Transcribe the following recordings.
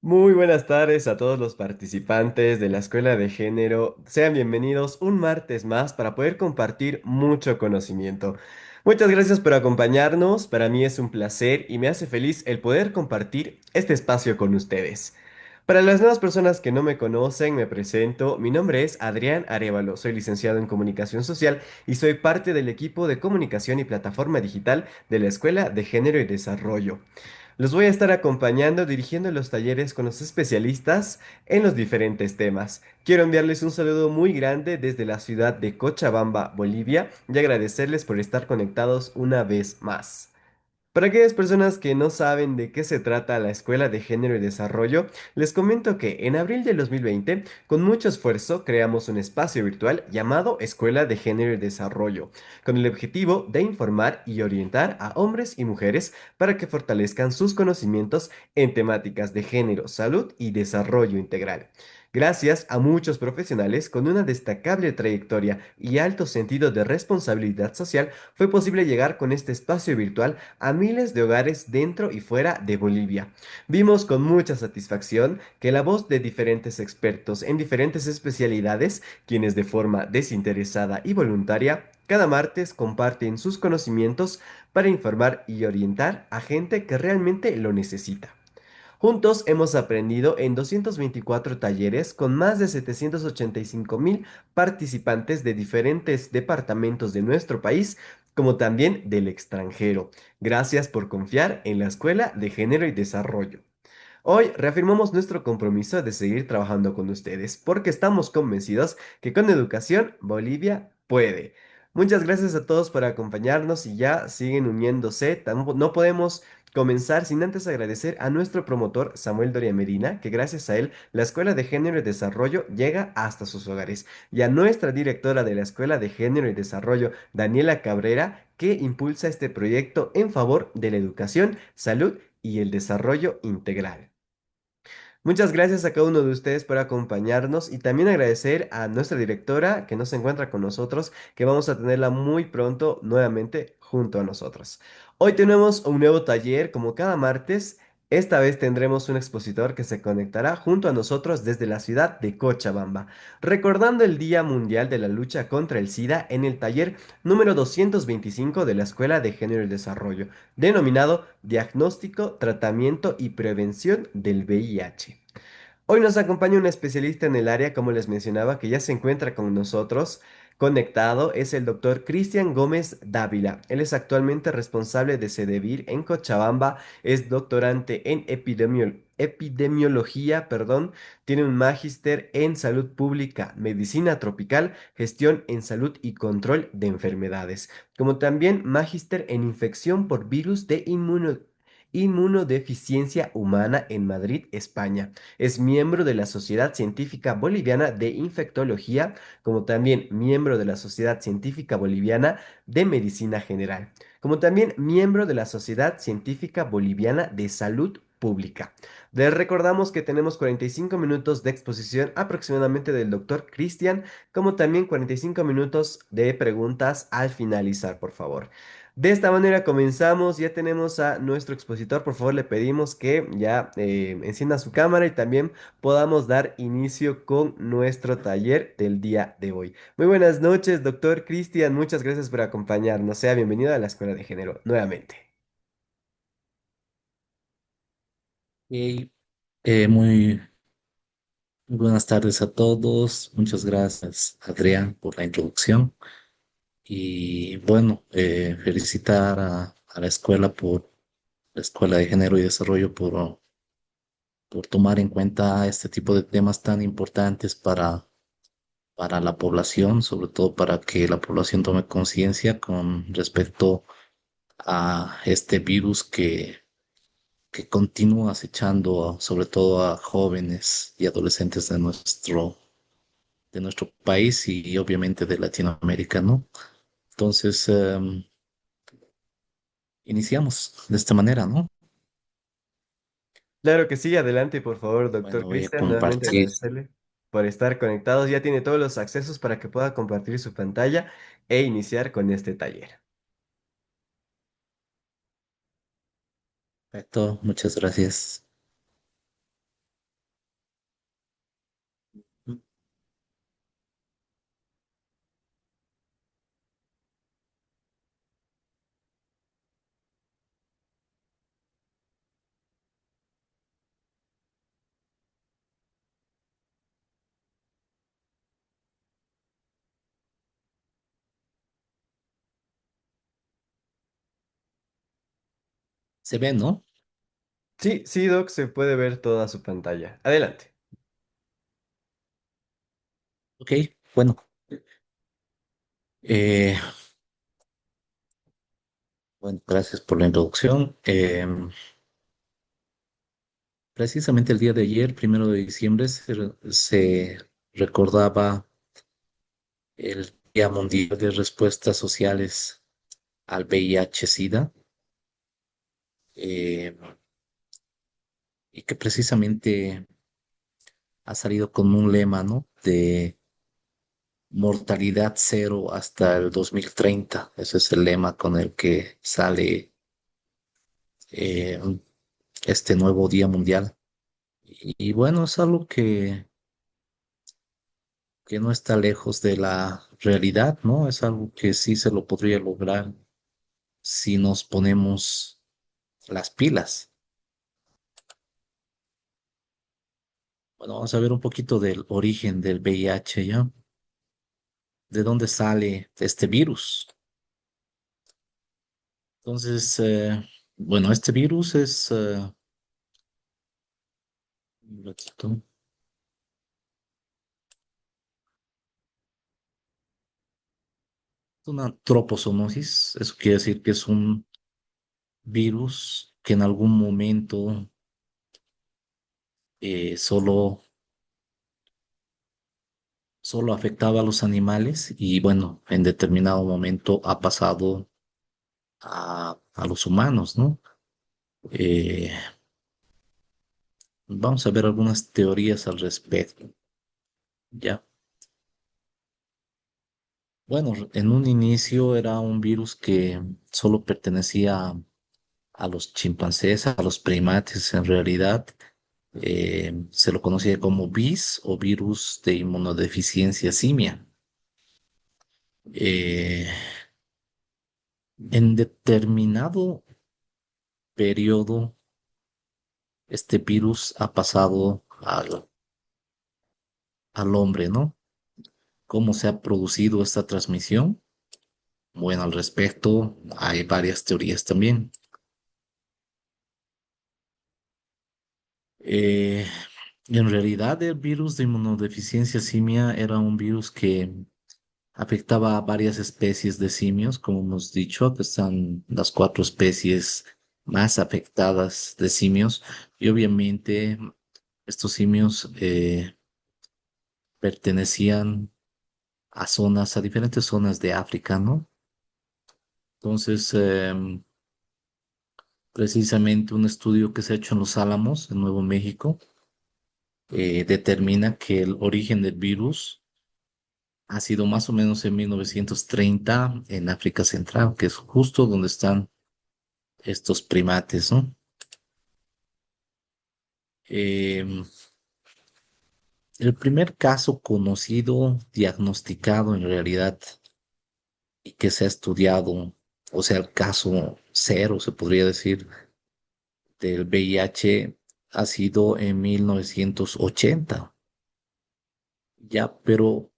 Muy buenas tardes a todos los participantes de la Escuela de Género. Sean bienvenidos un martes más para poder compartir mucho conocimiento. Muchas gracias por acompañarnos. Para mí es un placer y me hace feliz el poder compartir este espacio con ustedes. Para las nuevas personas que no me conocen, me presento. Mi nombre es Adrián Arévalo. Soy licenciado en Comunicación Social y soy parte del equipo de comunicación y plataforma digital de la Escuela de Género y Desarrollo. Los voy a estar acompañando dirigiendo los talleres con los especialistas en los diferentes temas. Quiero enviarles un saludo muy grande desde la ciudad de Cochabamba, Bolivia, y agradecerles por estar conectados una vez más. Para aquellas personas que no saben de qué se trata la Escuela de Género y Desarrollo, les comento que en abril del 2020, con mucho esfuerzo, creamos un espacio virtual llamado Escuela de Género y Desarrollo, con el objetivo de informar y orientar a hombres y mujeres para que fortalezcan sus conocimientos en temáticas de género, salud y desarrollo integral. Gracias a muchos profesionales con una destacable trayectoria y alto sentido de responsabilidad social, fue posible llegar con este espacio virtual a miles de hogares dentro y fuera de Bolivia. Vimos con mucha satisfacción que la voz de diferentes expertos en diferentes especialidades, quienes de forma desinteresada y voluntaria, cada martes comparten sus conocimientos para informar y orientar a gente que realmente lo necesita. Juntos hemos aprendido en 224 talleres con más de 785.000 participantes de diferentes departamentos de nuestro país, como también del extranjero. Gracias por confiar en la Escuela de Género y Desarrollo. Hoy reafirmamos nuestro compromiso de seguir trabajando con ustedes, porque estamos convencidos que con educación Bolivia puede. Muchas gracias a todos por acompañarnos y ya siguen uniéndose. No podemos comenzar sin antes agradecer a nuestro promotor Samuel Doria Medina, que gracias a él la Escuela de Género y Desarrollo llega hasta sus hogares, y a nuestra directora de la Escuela de Género y Desarrollo, Daniela Cabrera, que impulsa este proyecto en favor de la educación, salud y el desarrollo integral. Muchas gracias a cada uno de ustedes por acompañarnos y también agradecer a nuestra directora que no se encuentra con nosotros, que vamos a tenerla muy pronto nuevamente junto a nosotros. Hoy tenemos un nuevo taller como cada martes. Esta vez tendremos un expositor que se conectará junto a nosotros desde la ciudad de Cochabamba, recordando el Día Mundial de la Lucha contra el SIDA en el taller número 225 de la Escuela de Género y Desarrollo, denominado Diagnóstico, Tratamiento y Prevención del VIH. Hoy nos acompaña un especialista en el área, como les mencionaba, que ya se encuentra con nosotros conectado, es el doctor Cristian Gómez Dávila. Él es actualmente responsable de CEDEVIR en Cochabamba, es doctorante en epidemiología, perdón, tiene un magíster en salud pública, medicina tropical, gestión en salud y control de enfermedades, como también magíster en infección por virus de inmunodeficiencia humana en Madrid, España. Es miembro de la Sociedad Científica Boliviana de Infectología, como también miembro de la Sociedad Científica Boliviana de Medicina General, como también miembro de la Sociedad Científica Boliviana de Salud Pública. Les recordamos que tenemos 45 minutos de exposición aproximadamente del doctor Cristian, como también 45 minutos de preguntas al finalizar, por favor. De esta manera comenzamos, ya tenemos a nuestro expositor, por favor le pedimos que ya encienda su cámara y también podamos dar inicio con nuestro taller del día de hoy. Muy buenas noches, doctor Cristian, muchas gracias por acompañarnos, sea bienvenido a la Escuela de Género nuevamente. Hey, muy buenas tardes a todos. Muchas gracias, Adrián, por la introducción. Y bueno, felicitar a la escuela por la Escuela de Género y Desarrollo por tomar en cuenta este tipo de temas tan importantes para la población, sobre todo para que la población tome conciencia con respecto a este virus que continúa acechando sobre todo a jóvenes y adolescentes de nuestro país y obviamente de Latinoamérica, ¿no? Entonces, iniciamos de esta manera, ¿no? Claro que sí, adelante por favor, doctor Bueno, voy a Cristian, nuevamente compartir. agradecerle por estar conectados, ya tiene todos los accesos para que pueda compartir su pantalla e iniciar con este taller. Perfecto, muchas gracias. Se ve, ¿no? Sí, sí, Doc, se puede ver toda su pantalla. Adelante. Ok, bueno. eh, bueno, gracias por la introducción. Precisamente el día de ayer, 1 de diciembre, se recordaba el Día Mundial de Respuestas Sociales al VIH-Sida, eh, y que precisamente ha salido con un lema, ¿no? De mortalidad cero hasta el 2030. Ese es el lema con el que sale eh, este nuevo Día Mundial. Y bueno, es algo que no está lejos de la realidad, ¿no? Es algo que sí se lo podría lograr si nos ponemos las pilas. Bueno, vamos a ver un poquito del origen del VIH, ¿ya? ¿De dónde sale este virus? Entonces, bueno, este virus es un ratito, una troposomorsis. Eso quiere decir que es un virus que en algún momento solo afectaba a los animales y bueno, en determinado momento ha pasado a los humanos, ¿no? Eh, Vamos a ver algunas teorías al respecto, ¿ya? Bueno, en un inicio era un virus que solo pertenecía a los chimpancés, a los primates en realidad. Se lo conocía como VIS o virus de inmunodeficiencia simia. Eh, en determinado periodo, este virus ha pasado al hombre, ¿no? ¿Cómo se ha producido esta transmisión? Bueno, al respecto hay varias teorías también. Eh, en realidad, el virus de inmunodeficiencia simia era un virus que afectaba a varias especies de simios, como hemos dicho, que están las 4 especies más afectadas de simios, y obviamente estos simios pertenecían a diferentes zonas de África, ¿no? Entonces, precisamente un estudio que se ha hecho en Los Álamos, en Nuevo México, determina que el origen del virus ha sido más o menos en 1930 en África Central, que es justo donde están estos primates, ¿no? Em, el primer caso conocido, diagnosticado en realidad y que se ha estudiado, o sea, el caso cero, se podría decir, del VIH ha sido en 1980, ya, pero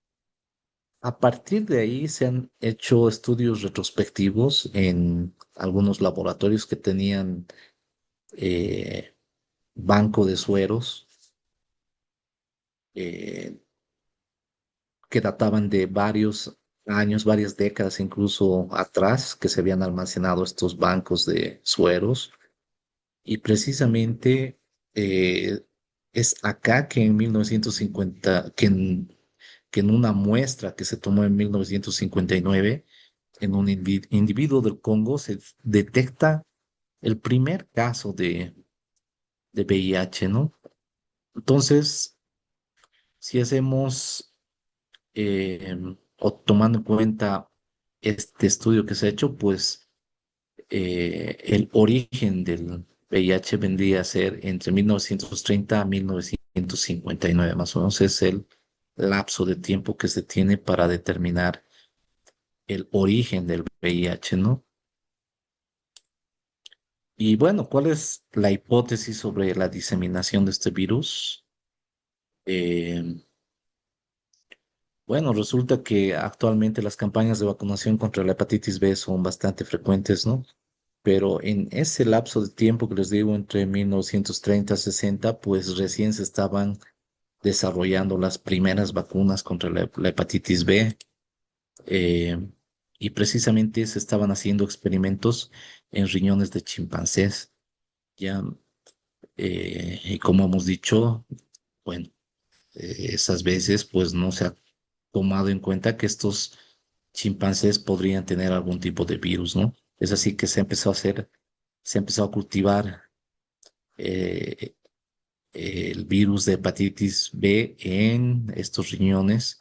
a partir de ahí se han hecho estudios retrospectivos en algunos laboratorios que tenían eh, banco de sueros eh, que databan de varios años, varias décadas incluso atrás, que se habían almacenado estos bancos de sueros. Y precisamente eh, es acá que en 1950, que en una muestra que se tomó en 1959, en un individuo del Congo se detecta el primer caso de VIH, ¿no? Entonces, si hacemos o tomando en cuenta este estudio que se ha hecho, pues el origen del VIH vendría a ser entre 1930 a 1959, más o menos es el lapso de tiempo que se tiene para determinar el origen del VIH, ¿no? Y bueno, ¿cuál es la hipótesis sobre la diseminación de este virus? Eh, bueno, resulta que actualmente las campañas de vacunación contra la hepatitis B son bastante frecuentes, ¿no? pero en ese lapso de tiempo que les digo, entre 1930 y 60, pues recién se estaban desarrollando las primeras vacunas contra la hepatitis B, eh, y precisamente se estaban haciendo experimentos en riñones de chimpancés. Ya, y como hemos dicho, bueno, esas veces pues no se ha tomado en cuenta que estos chimpancés podrían tener algún tipo de virus, ¿no? Es así que se empezó a cultivar eh, el virus de hepatitis B en estos riñones,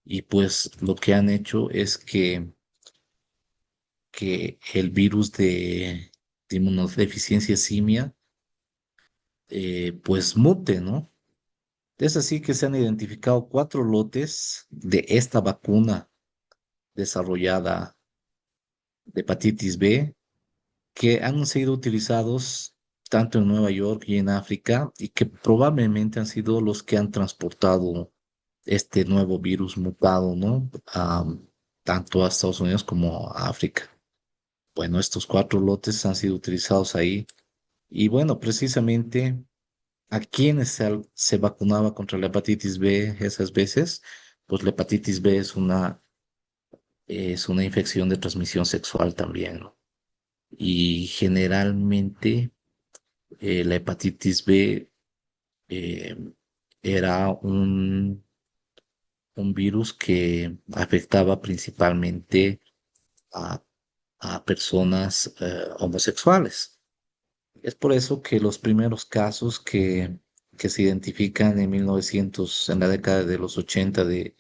y pues lo que han hecho es que el virus de inmunodeficiencia simia pues mute, ¿no? Es así que se han identificado 4 lotes de esta vacuna desarrollada de hepatitis B que han sido utilizados tanto en Nueva York y en África, y que probablemente han sido los que han transportado este nuevo virus mutado, ¿no? Tanto a Estados Unidos como a África. Bueno, estos 4 lotes han sido utilizados ahí. Y bueno, precisamente a quienes se vacunaba contra la hepatitis B esas veces, pues la hepatitis B es una infección de transmisión sexual también, ¿no? Y generalmente la hepatitis B eh, era un virus que afectaba principalmente a, a personas homosexuales. Es por eso que los primeros casos que se identifican en 1900, en la década de los 80 de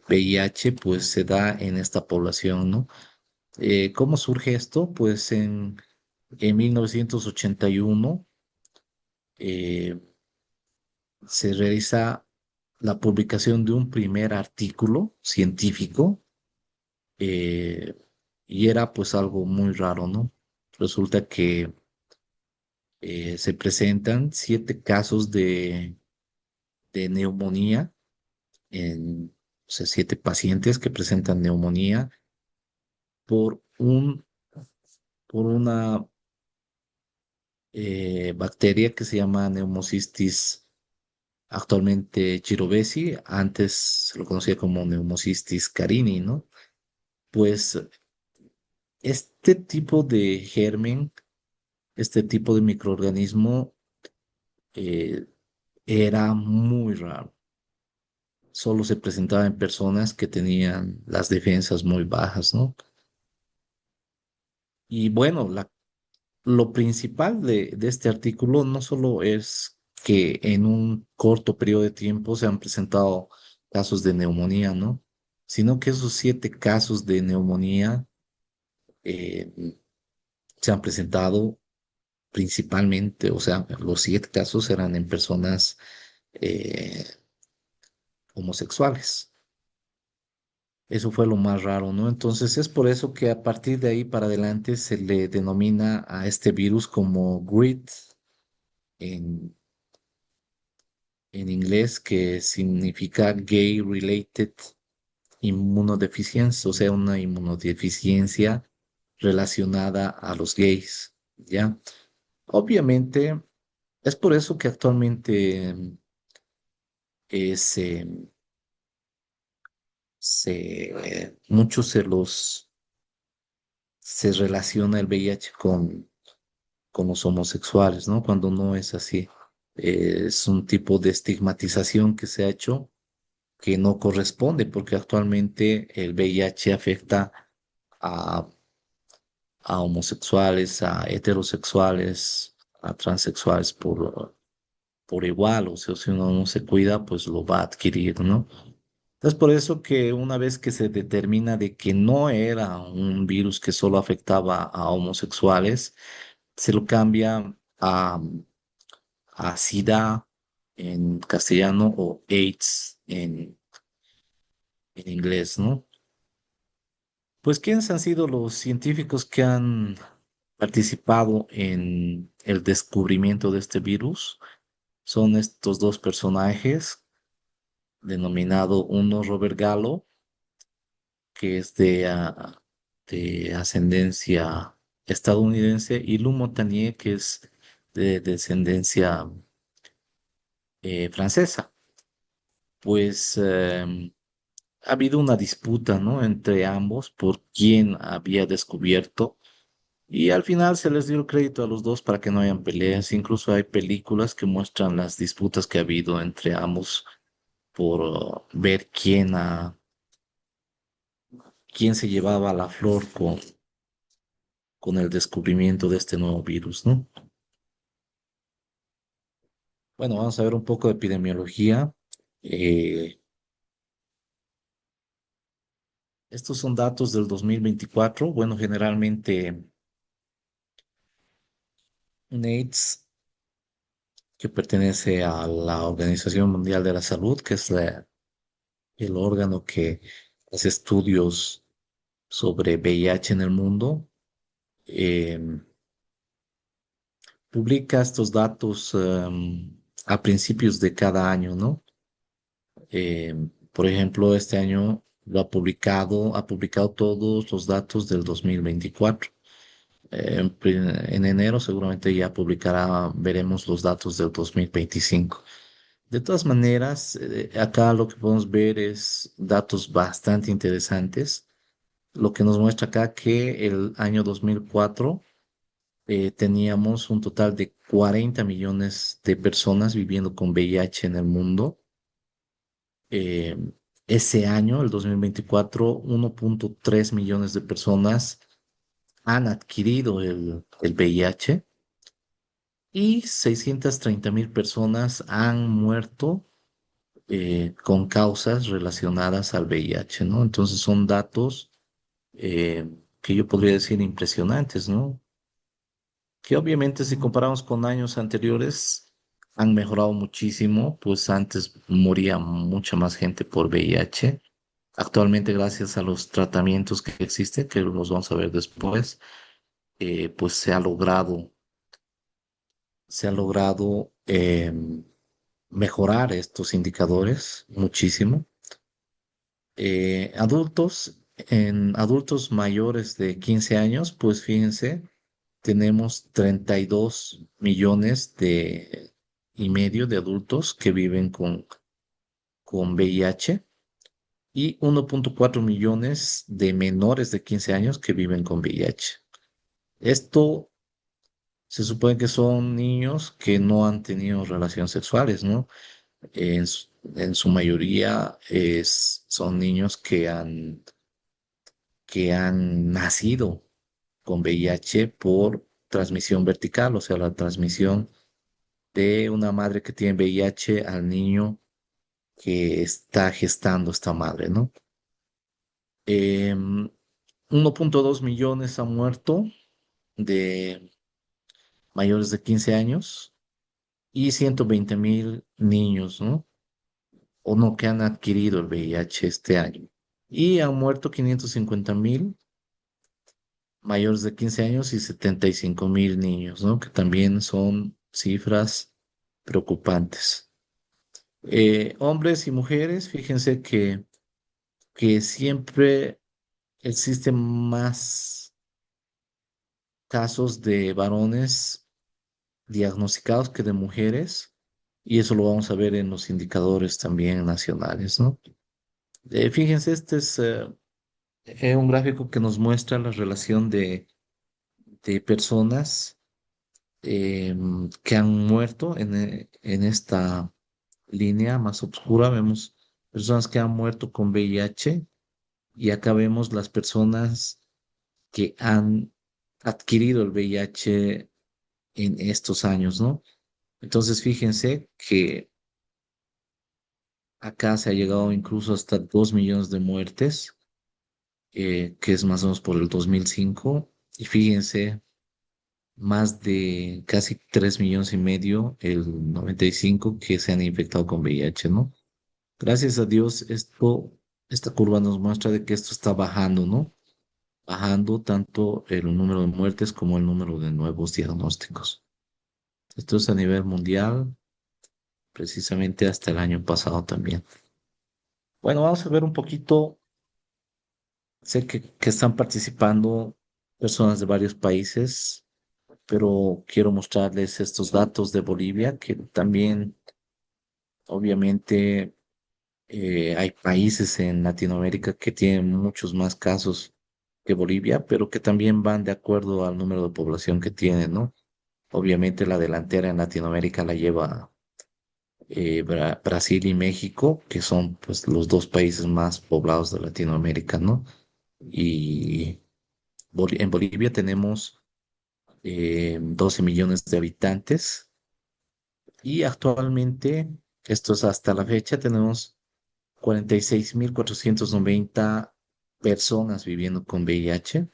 VIH, pues se da en esta población, ¿no? ¿Cómo surge esto? Pues en 1981 eh, se realiza la publicación de un primer artículo científico, eh, y era pues algo muy raro, ¿no? Resulta que se presentan 7 casos de neumonía en, o sea, 7 pacientes que presentan neumonía por por una bacteria que se llama Pneumocystis, actualmente Chirovesi, antes se lo conocía como Pneumocystis carini, ¿no? Pues este tipo de germen, este tipo de microorganismo eh, era muy raro. Solo se presentaba en personas que tenían las defensas muy bajas, ¿no? Y bueno, lo principal de este artículo no solo es que en un corto periodo de tiempo se han presentado casos de neumonía, ¿no? Sino que esos 7 casos de neumonía eh, se han presentado principalmente, o sea, los 7 casos eran en personas eh, homosexuales. Eso fue lo más raro, ¿no? Entonces es por eso que a partir de ahí para adelante se le denomina a este virus como GRID en, en inglés, que significa Gay Related Immunodeficiency, o sea, una inmunodeficiencia relacionada a los gays, ¿ya? Obviamente, es por eso que actualmente se, muchos se relaciona el VIH con los homosexuales, ¿no? Cuando no es así. Es un tipo de estigmatización que se ha hecho que no corresponde, porque actualmente el VIH afecta a, a homosexuales, a heterosexuales, a transexuales por igual. O sea, si uno no se cuida, pues lo va a adquirir, ¿no? Es por eso que una vez que se determina de que no era un virus que solo afectaba a homosexuales, se lo cambia a SIDA en castellano o AIDS en inglés, ¿no? Pues, ¿quiénes han sido los científicos que han participado en el descubrimiento de este virus? Son estos 2 personajes, denominado uno Robert Gallo, que es de ascendencia estadounidense, y Lou Montagnier, que es de descendencia francesa. Pues ha habido una disputa, ¿no? Entre ambos por quién había descubierto. Y al final se les dio el crédito a los dos para que no hayan peleas. Incluso hay películas que muestran las disputas que ha habido entre ambos por ver quién se llevaba la flor con el descubrimiento de este nuevo virus, ¿no? Bueno, vamos a ver un poco de epidemiología. Eh, Estos son datos del 2024. Bueno, generalmente NAIDS, que pertenece a la Organización Mundial de la Salud, que es el órgano que hace estudios sobre VIH en el mundo, eh, publica estos datos a principios de cada año, ¿no? Eh, por ejemplo, este año ha publicado todos los datos del 2024. En enero seguramente ya publicará, veremos los datos del 2025. De todas maneras, acá lo que podemos ver es datos bastante interesantes. Lo que nos muestra acá que el año 2004 teníamos un total de 40 millones de personas viviendo con VIH en el mundo. Eh, Ese año, el 2024, 1.3 millones de personas han adquirido el VIH y 630.000 personas han muerto con causas relacionadas al VIH, ¿no? Entonces son datos que yo podría decir impresionantes, ¿no? Que obviamente si comparamos con años anteriores han mejorado muchísimo, pues antes moría mucha más gente por VIH. Actualmente, gracias a los tratamientos que existen, que los vamos a ver después, pues se ha logrado mejorar estos indicadores muchísimo. En adultos mayores de 15 años, pues fíjense, tenemos 32 millones y medio de adultos que viven con VIH y 1.4 millones de menores de 15 años que viven con VIH. Esto se supone que son niños que no han tenido relaciones sexuales, ¿no? En su mayoría son niños que han nacido con VIH por transmisión vertical, o sea, la transmisión de una madre que tiene VIH al niño que está gestando esta madre, ¿no? 1.2 millones han muerto de mayores de 15 años y 120.000 niños, ¿no? O no, que han adquirido el VIH este año. Y han muerto 550.000 mayores de 15 años y 75.000 niños, ¿no? Que también son cifras preocupantes. Hombres y mujeres, fíjense que siempre existen más casos de varones diagnosticados que de mujeres, y eso lo vamos a ver en los indicadores también nacionales, ¿no? Fíjense, este es un gráfico que nos muestra la relación de personas que han muerto en esta línea más oscura. Vemos personas que han muerto con VIH y acá vemos las personas que han adquirido el VIH en estos años, ¿no? Entonces, fíjense que acá se ha llegado incluso hasta 2 millones de muertes, que es más o menos por el 2005. Y fíjense, más de casi 3 millones y medio, el 95, que se han infectado con VIH, ¿no? Gracias a Dios, esta curva nos muestra de que esto está bajando, ¿no? Bajando tanto el número de muertes como el número de nuevos diagnósticos. Esto es a nivel mundial, precisamente hasta el año pasado también. Bueno, vamos a ver un poquito, sé que están participando. personas de varios países, pero quiero mostrarles estos datos de Bolivia, que también, obviamente, hay países en Latinoamérica que tienen muchos más casos que Bolivia, pero que también van de acuerdo al número de población que tienen, ¿no? Obviamente la delantera en Latinoamérica la lleva Brasil y México, que son pues los dos países más poblados de Latinoamérica, ¿no? Y en Bolivia tenemos 12 millones de habitantes y actualmente, esto es hasta la fecha, tenemos 46.490 personas viviendo con VIH.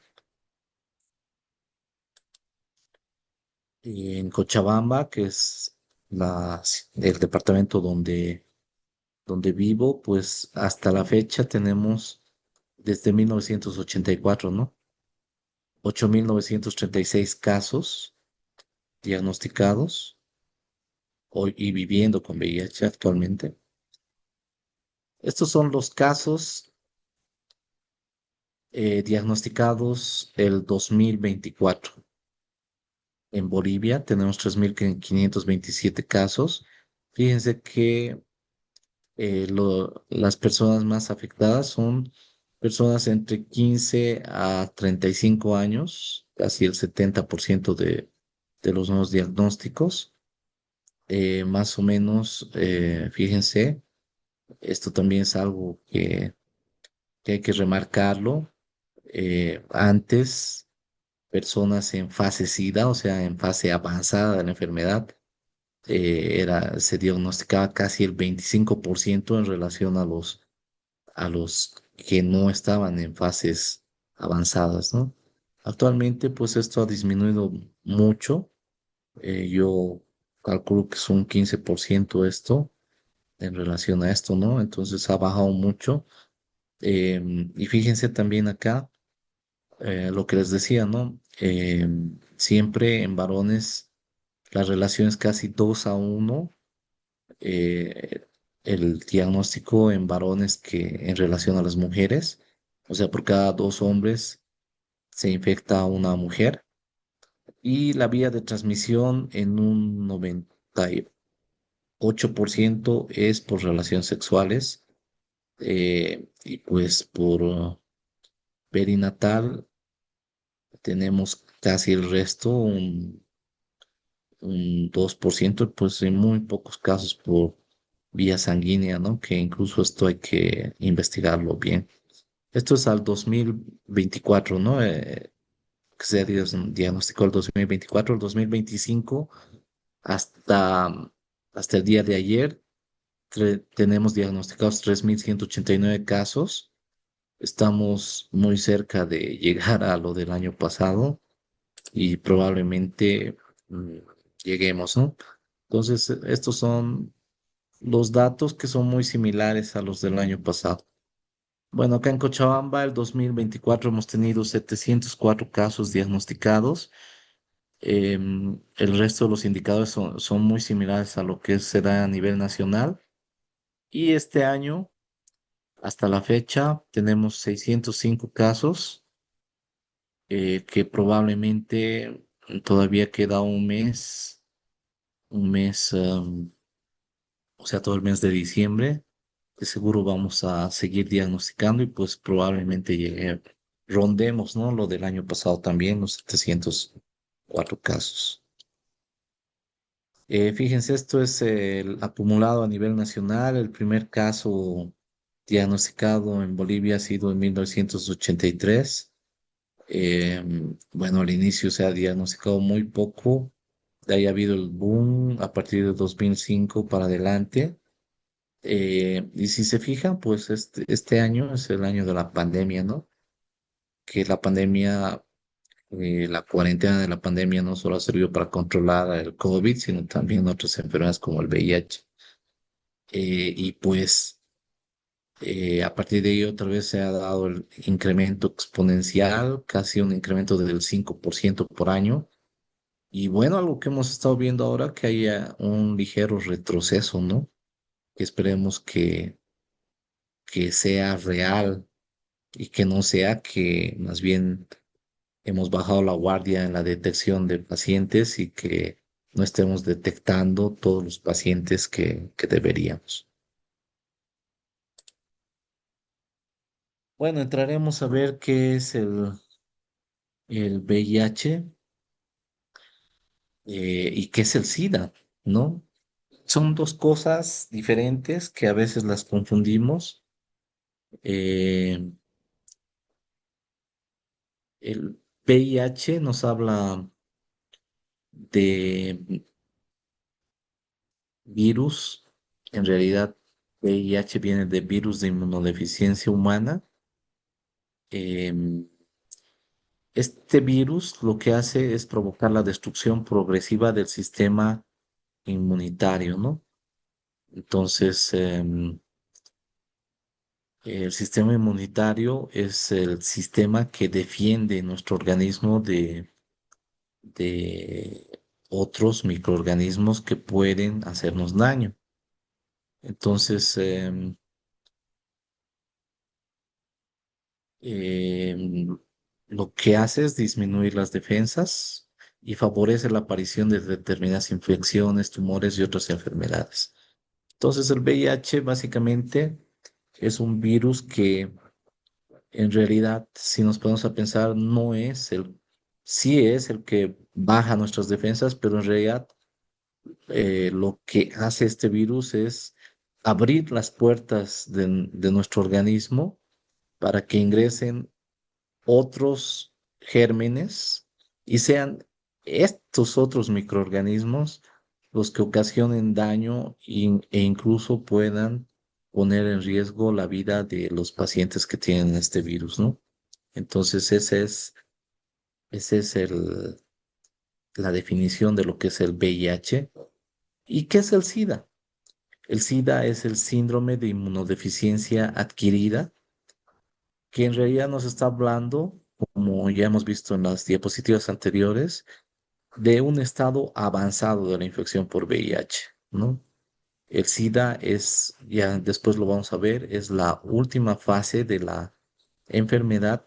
Y en Cochabamba, que es el departamento donde vivo, pues hasta la fecha tenemos desde 1984, ¿no? 8.936 casos diagnosticados hoy y viviendo con VIH actualmente. Estos son los casos diagnosticados el 2024. En Bolivia tenemos 3.527 casos. Fíjense que las personas más afectadas son personas entre 15 a 35 años, casi el 70% de los nuevos diagnósticos. Más o menos, fíjense, esto también es algo que hay que remarcarlo. Antes, personas en fase SIDA, o sea, en fase avanzada de la enfermedad, se diagnosticaba casi el 25% en relación a los que no estaban en fases avanzadas, ¿no? Actualmente, pues esto ha disminuido mucho. Yo calculo que es un 15% esto en relación a esto, ¿no? Entonces ha bajado mucho. Y fíjense también acá lo que les decía, ¿no? Siempre en varones la relación es casi 2-1, eh, el diagnóstico en varones que en relación a las mujeres. O sea, por cada dos hombres se infecta una mujer. Y la vía de transmisión en un 98% es por relaciones sexuales. Y pues por perinatal tenemos casi el resto, un 2%, pues en muy pocos casos por vía sanguínea, ¿no? Que incluso esto hay que investigarlo bien. Esto es al 2024, ¿no? Que se diagnosticó el 2024, el 2025, hasta, hasta el día de ayer, tenemos diagnosticados 3.189 casos. Estamos muy cerca de llegar a lo del año pasado y probablemente mm, lleguemos, ¿no? Entonces, estos son los datos que son muy similares a los del año pasado. Bueno, acá en Cochabamba, el 2024 hemos tenido 704 casos diagnosticados. El resto de los indicadores son muy similares a lo que se da a nivel nacional. Y este año, hasta la fecha, tenemos 605 casos, que probablemente todavía queda un mes, o sea, todo el mes de diciembre, que seguro vamos a seguir diagnosticando y pues probablemente rondemos, ¿no? Lo del año pasado también, los 704 casos. Fíjense, esto es el acumulado a nivel nacional. El primer caso diagnosticado en Bolivia ha sido en 1983. Bueno, al inicio se ha diagnosticado muy poco. De ahí ha habido el boom a partir de 2005 para adelante. Y si se fijan, pues este año es el año de la pandemia, ¿no? Que la pandemia, la cuarentena de la pandemia no solo ha servido para controlar el COVID, sino también otras enfermedades como el VIH. Y pues a partir de ahí otra vez se ha dado el incremento exponencial, casi un incremento del 5% por año. Y bueno, algo que hemos estado viendo ahora, que haya un ligero retroceso, ¿no? Que esperemos que sea real y que no sea que más bien hemos bajado la guardia en la detección de pacientes y que no estemos detectando todos los pacientes que deberíamos. Bueno, entraremos a ver qué es el VIH y qué es el SIDA, ¿no? Son dos cosas diferentes que a veces las confundimos. Eh, el VIH nos habla de virus. En realidad, VIH viene de virus de inmunodeficiencia humana. Em, este virus lo que hace es provocar la destrucción progresiva del sistema inmunitario, ¿no? Entonces, el sistema inmunitario es el sistema que defiende nuestro organismo de otros microorganismos que pueden hacernos daño. Entonces, lo que hace es disminuir las defensas y favorece la aparición de determinadas infecciones, tumores y otras enfermedades. Entonces, el VIH básicamente es un virus que en realidad, si nos ponemos a pensar, no es sí es el que baja nuestras defensas, pero en realidad lo que hace este virus es abrir las puertas de nuestro organismo para que ingresen otros gérmenes y sean estos otros microorganismos los que ocasionen daño e incluso puedan poner en riesgo la vida de los pacientes que tienen este virus, ¿no? Entonces, ese es la definición de lo que es el VIH. ¿Y qué es el SIDA? El SIDA es el síndrome de inmunodeficiencia adquirida, que en realidad nos está hablando, como ya hemos visto en las diapositivas anteriores, de un estado avanzado de la infección por VIH, ¿no? El SIDA es, ya después lo vamos a ver, es la última fase de la enfermedad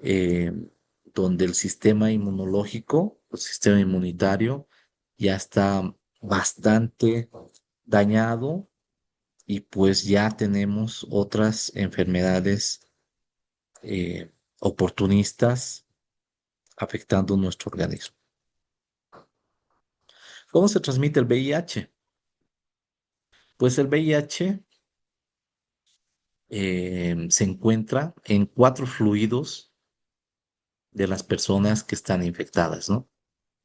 eh, donde el sistema inmunológico, el sistema inmunitario, ya está bastante dañado y pues ya tenemos otras enfermedades oportunistas afectando nuestro organismo. ¿Cómo se transmite el VIH? Pues el VIH se encuentra en cuatro fluidos de las personas que están infectadas, ¿no?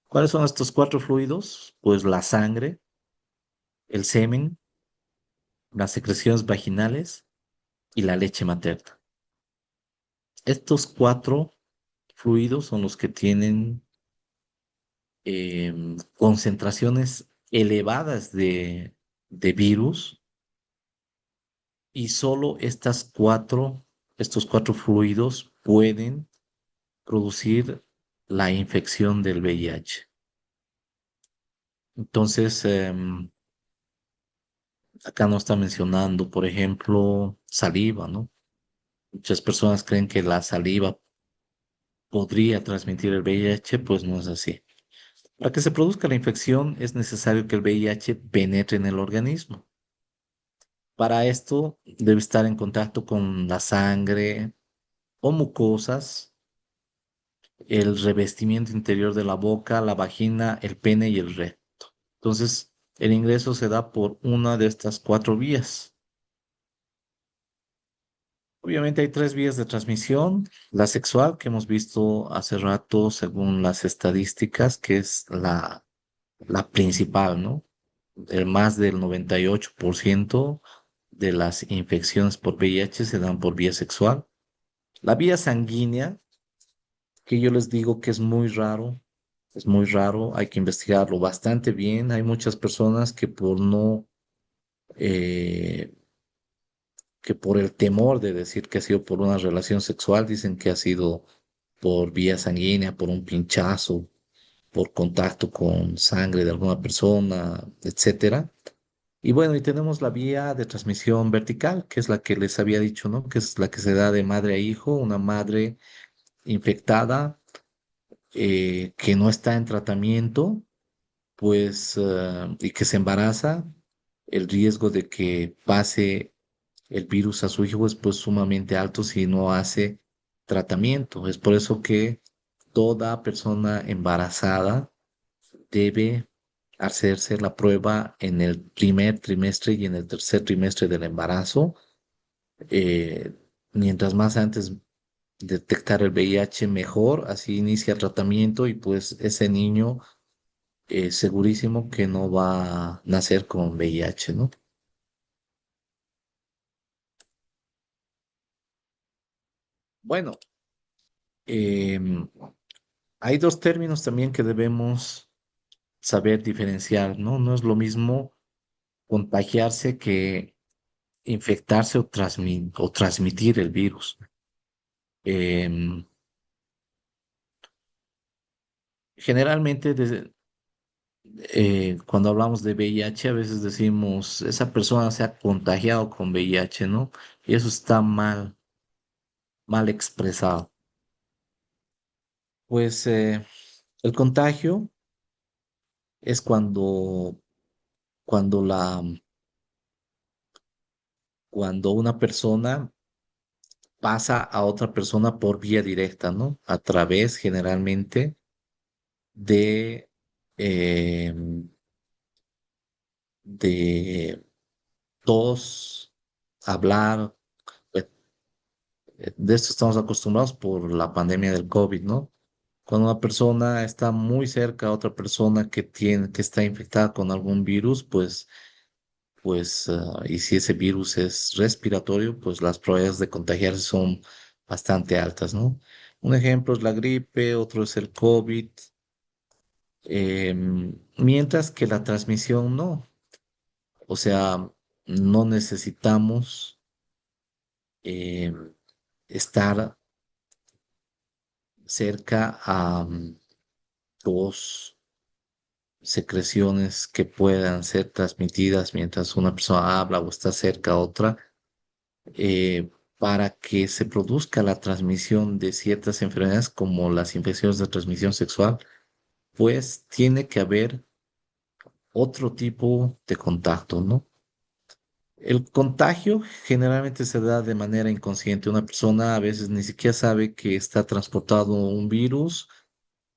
¿Cuáles son estos cuatro fluidos? Pues la sangre, el semen, las secreciones vaginales y la leche materna. Estos cuatro fluidos son los que tienen concentraciones elevadas de virus y solo estos cuatro fluidos pueden producir la infección del VIH. Entonces, acá nos está mencionando, por ejemplo, saliva, ¿no? Muchas personas creen que la saliva podría transmitir el VIH, pues no es así. Para que se produzca la infección es necesario que el VIH penetre en el organismo. Para esto debe estar en contacto con la sangre o mucosas, el revestimiento interior de la boca, la vagina, el pene y el recto. Entonces, el ingreso se da por una de estas cuatro vías. Obviamente hay tres vías de transmisión. La sexual, que hemos visto hace rato según las estadísticas, que es la principal, ¿no? Más del 98% de las infecciones por VIH se dan por vía sexual. La vía sanguínea, que yo les digo que es muy raro, hay que investigarlo bastante bien. Hay muchas personas que por no, eh, que por el temor de decir que ha sido por una relación sexual, dicen que ha sido por vía sanguínea, por un pinchazo, por contacto con sangre de alguna persona, etcétera. Y bueno, y tenemos la vía de transmisión vertical, que es la que les había dicho, ¿no? Que es la que se da de madre a hijo, una madre infectada que no está en tratamiento, pues, y que se embaraza, el riesgo de que pase el virus a su hijo es pues sumamente alto si no hace tratamiento. Es por eso que toda persona embarazada debe hacerse la prueba en el primer trimestre y en el tercer trimestre del embarazo. Eh, Mientras más antes detectar el VIH, mejor, así inicia tratamiento y pues ese niño segurísimo que no va a nacer con VIH, ¿no? Bueno, em, hay dos términos también que debemos saber diferenciar, ¿no? No es lo mismo contagiarse que infectarse o transmitir el virus. Em, Generalmente, cuando hablamos de VIH, a veces decimos, esa persona se ha contagiado con VIH, ¿no? Y eso está mal expresado. Pues el contagio es cuando cuando una persona pasa a otra persona por vía directa, ¿no? A través generalmente de, eh, de tos, hablar. eh, De esto estamos acostumbrados por la pandemia del COVID, ¿no? Cuando una persona está muy cerca a otra persona que está infectada con algún virus, y si ese virus es respiratorio, pues las probabilidades de contagiarse son bastante altas, ¿no? Un ejemplo es la gripe, otro es el COVID, mientras que la transmisión no. O sea, no necesitamos em, estar cerca a dos secreciones que puedan ser transmitidas mientras una persona habla o está cerca a otra, para que se produzca la transmisión de ciertas enfermedades como las infecciones de transmisión sexual, pues tiene que haber otro tipo de contacto, ¿no? El contagio generalmente se da de manera inconsciente. Una persona a veces ni siquiera sabe que está transportado un virus,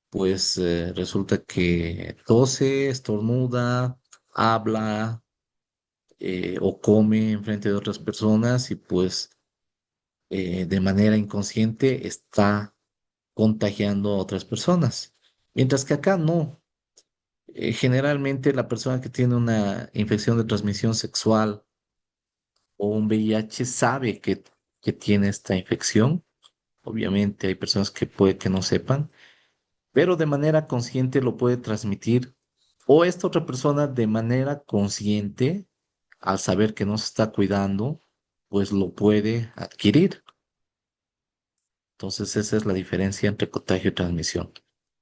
pues resulta que tose, estornuda, habla o come en frente de otras personas y pues de manera inconsciente está contagiando a otras personas. Mientras que acá no. Generalmente la persona que tiene una infección de transmisión sexual o un VIH sabe que tiene esta infección. Obviamente hay personas que puede que no sepan, pero de manera consciente lo puede transmitir o esta otra persona de manera consciente, al saber que no se está cuidando, pues lo puede adquirir. Entonces esa es la diferencia entre contagio y transmisión.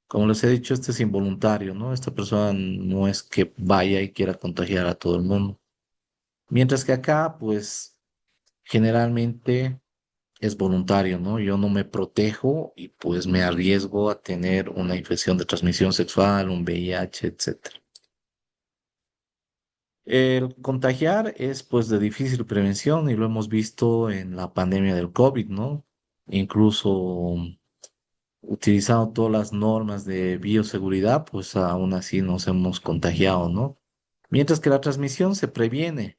Como les he dicho, este es involuntario, ¿no? Esta persona no es que vaya y quiera contagiar a todo el mundo. Mientras que acá, pues generalmente es voluntario, ¿no? Yo no me protejo y pues me arriesgo a tener una infección de transmisión sexual, un VIH, etcétera. El contagiar es pues de difícil prevención y lo hemos visto en la pandemia del COVID, ¿no? Incluso utilizando todas las normas de bioseguridad, pues aún así nos hemos contagiado, ¿no? Mientras que la transmisión se previene.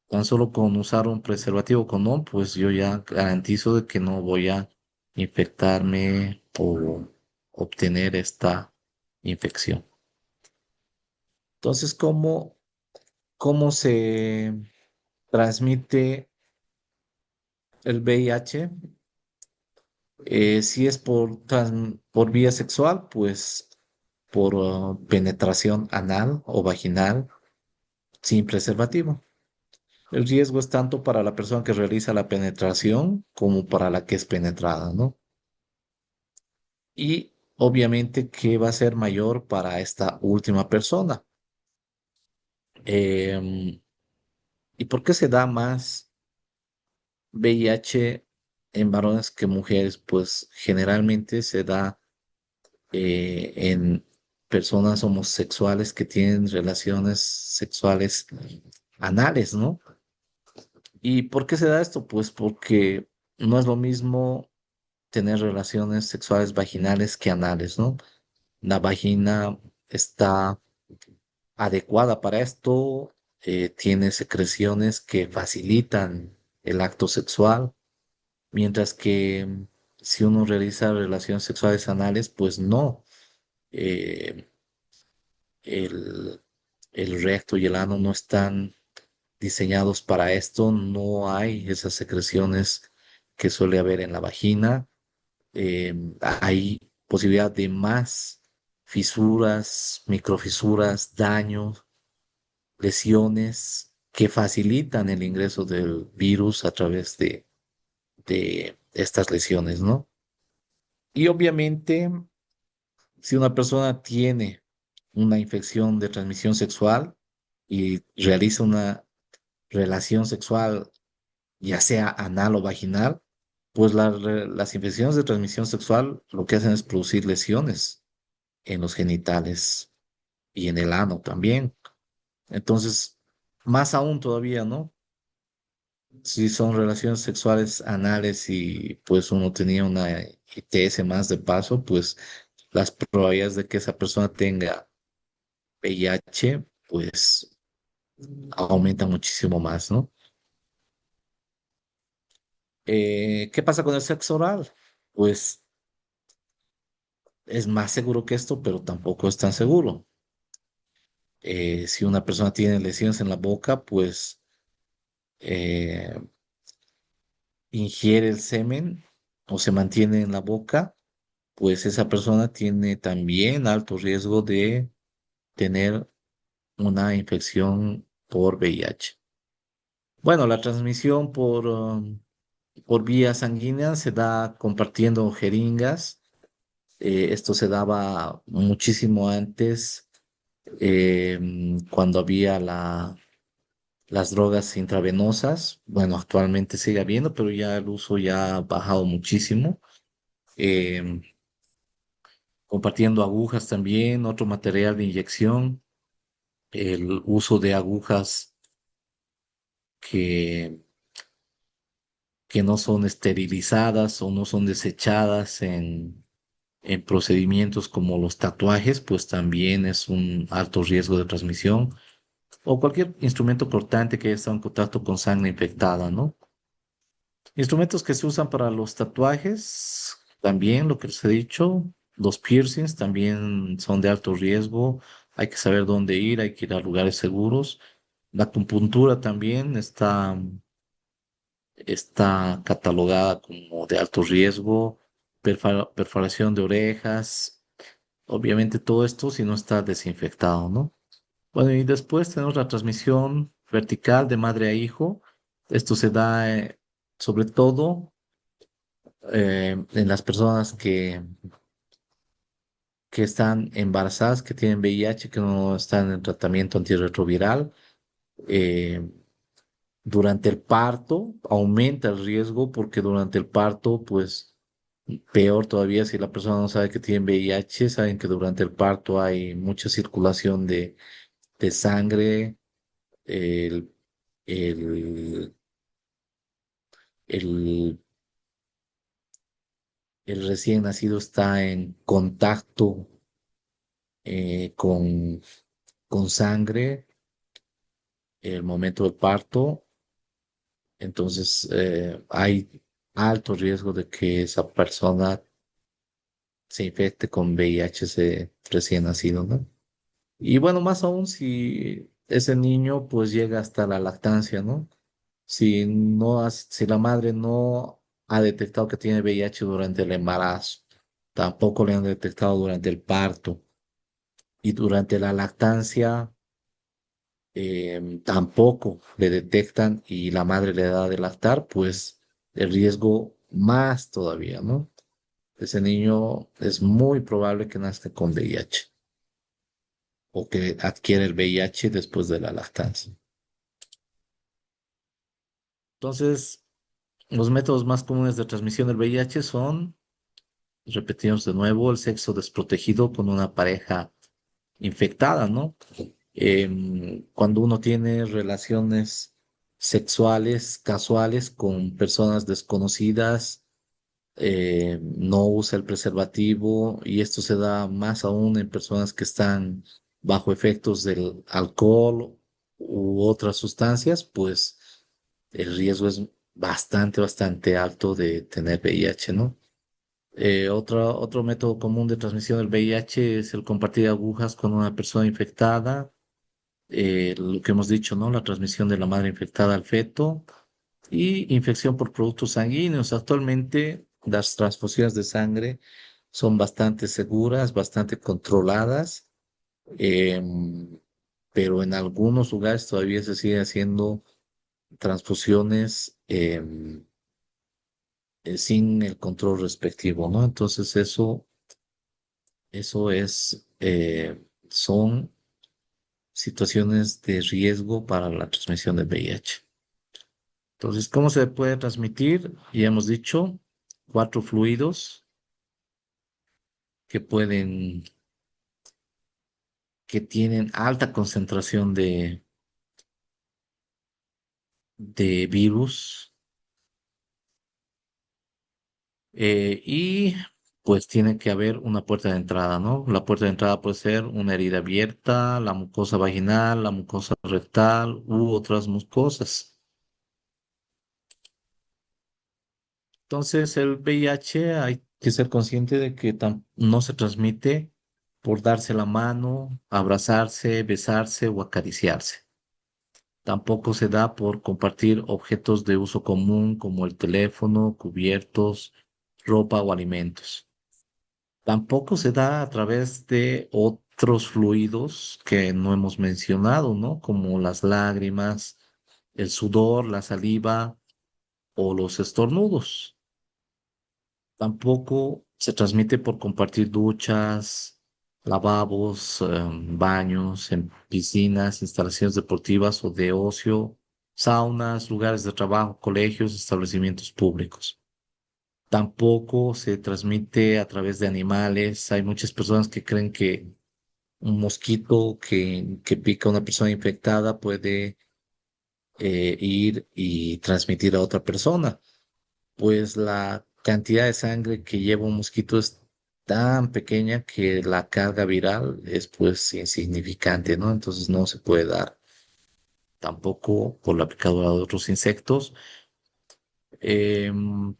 Tan solo con usar un preservativo condón, pues yo ya garantizo de que no voy a infectarme o obtener esta infección. Entonces, cómo se transmite el VIH? Si es por vía sexual, pues por penetración anal o vaginal sin preservativo. El riesgo es tanto para la persona que realiza la penetración como para la que es penetrada, ¿no? Y obviamente que va a ser mayor para esta última persona. Em, ¿Y por qué se da más VIH en varones que mujeres? Pues generalmente se da en personas homosexuales que tienen relaciones sexuales anales, ¿no? ¿Y por qué se da esto? Pues porque no es lo mismo tener relaciones sexuales vaginales que anales, ¿no? La vagina está adecuada para esto, tiene secreciones que facilitan el acto sexual, mientras que si uno realiza relaciones sexuales anales, pues no. Eh, el, el recto y el ano no están diseñados para esto, no hay esas secreciones que suele haber en la vagina. eh, Hay posibilidad de más fisuras, microfisuras, daños, lesiones que facilitan el ingreso del virus a través de estas lesiones, ¿no? Y obviamente, si una persona tiene una infección de transmisión sexual y realiza una relación sexual, ya sea anal o vaginal, pues las infecciones de transmisión sexual lo que hacen es producir lesiones en los genitales y en el ano también. Entonces, más aún todavía, ¿no? Si son relaciones sexuales anales y pues uno tenía una ITS más de paso, pues las probabilidades de que esa persona tenga VIH, pues aumentan muchísimo más, ¿no? ¿Qué pasa con el sexo oral? Pues es más seguro que esto, pero tampoco es tan seguro. Si una persona tiene lesiones en la boca, pues eh, ingiere el semen o se mantiene en la boca, pues esa persona tiene también alto riesgo de tener una infección por VIH. Bueno, la transmisión por vía sanguínea se da compartiendo jeringas. Esto se daba muchísimo antes, cuando había las drogas intravenosas. Bueno, actualmente sigue habiendo, pero ya el uso ya ha bajado muchísimo. Em, Compartiendo agujas también, otro material de inyección, el uso de agujas que, que no son esterilizadas o no son desechadas en procedimientos como los tatuajes, pues también es un alto riesgo de transmisión, o cualquier instrumento cortante que haya estado en contacto con sangre infectada, ¿no? Instrumentos que se usan para los tatuajes, también lo que les he dicho, los piercings también son de alto riesgo, hay que saber dónde ir, hay que ir a lugares seguros. La acupuntura también está catalogada como de alto riesgo, perforación de orejas, obviamente todo esto si no está desinfectado, ¿no? Bueno, y después tenemos la transmisión vertical de madre a hijo. Esto se da sobre todo en las personas que están embarazadas, que tienen VIH, que no están en tratamiento antirretroviral. Eh, Durante el parto aumenta el riesgo porque durante el parto, pues peor todavía si la persona no sabe que tiene VIH, saben que durante el parto hay mucha circulación de sangre, el, el, el, el recién nacido está en contacto con sangre el momento del parto, entonces hay alto riesgo de que esa persona se infecte con VIH ese recién nacido, ¿no? Y bueno, más aún si ese niño pues llega hasta la lactancia, ¿no? Si la madre no ha detectado que tiene VIH durante el embarazo, tampoco le han detectado durante el parto y durante la lactancia tampoco le detectan y la madre le da de lactar, pues el riesgo más todavía, ¿no? Ese niño es muy probable que nazca con VIH o que adquiere el VIH después de la lactancia. Entonces, los métodos más comunes de transmisión del VIH son repetimos de nuevo, el sexo desprotegido con una pareja infectada, ¿no? Cuando uno tiene relaciones sexuales casuales con personas desconocidas, no usa el preservativo y esto se da más aún en personas que están bajo efectos del alcohol u otras sustancias, pues el riesgo es bastante alto de tener VIH, ¿no? Otro método común de transmisión del VIH es el compartir agujas con una persona infectada, lo que hemos dicho, ¿no? La transmisión de la madre infectada al feto y infección por productos sanguíneos. Actualmente las transfusiones de sangre son bastante seguras, bastante controladas, em, pero en algunos lugares todavía se sigue haciendo transfusiones sin el control respectivo, ¿no? Entonces eso son situaciones de riesgo para la transmisión del VIH. Entonces, ¿cómo se puede transmitir? Ya hemos dicho, cuatro fluidos que que tienen alta concentración de virus y pues tiene que haber una puerta de entrada, ¿no? La puerta de entrada puede ser una herida abierta, la mucosa vaginal, la mucosa rectal u otras mucosas. Entonces, el VIH hay que ser consciente de que no se transmite por darse la mano, abrazarse, besarse o acariciarse. Tampoco se da por compartir objetos de uso común como el teléfono, cubiertos, ropa o alimentos. Tampoco se da a través de otros fluidos que no hemos mencionado, ¿no? Como las lágrimas, el sudor, la saliva o los estornudos. Tampoco se transmite por compartir duchas, lavabos, baños, en piscinas, instalaciones deportivas o de ocio, saunas, lugares de trabajo, colegios, establecimientos públicos. Tampoco se transmite a través de animales. Hay muchas personas que creen que un mosquito que pica a una persona infectada puede ir y transmitir a otra persona, pues la cantidad de sangre que lleva un mosquito es tan pequeña que la carga viral es pues insignificante, ¿no? Entonces no se puede dar tampoco por la picadura de otros insectos. Em,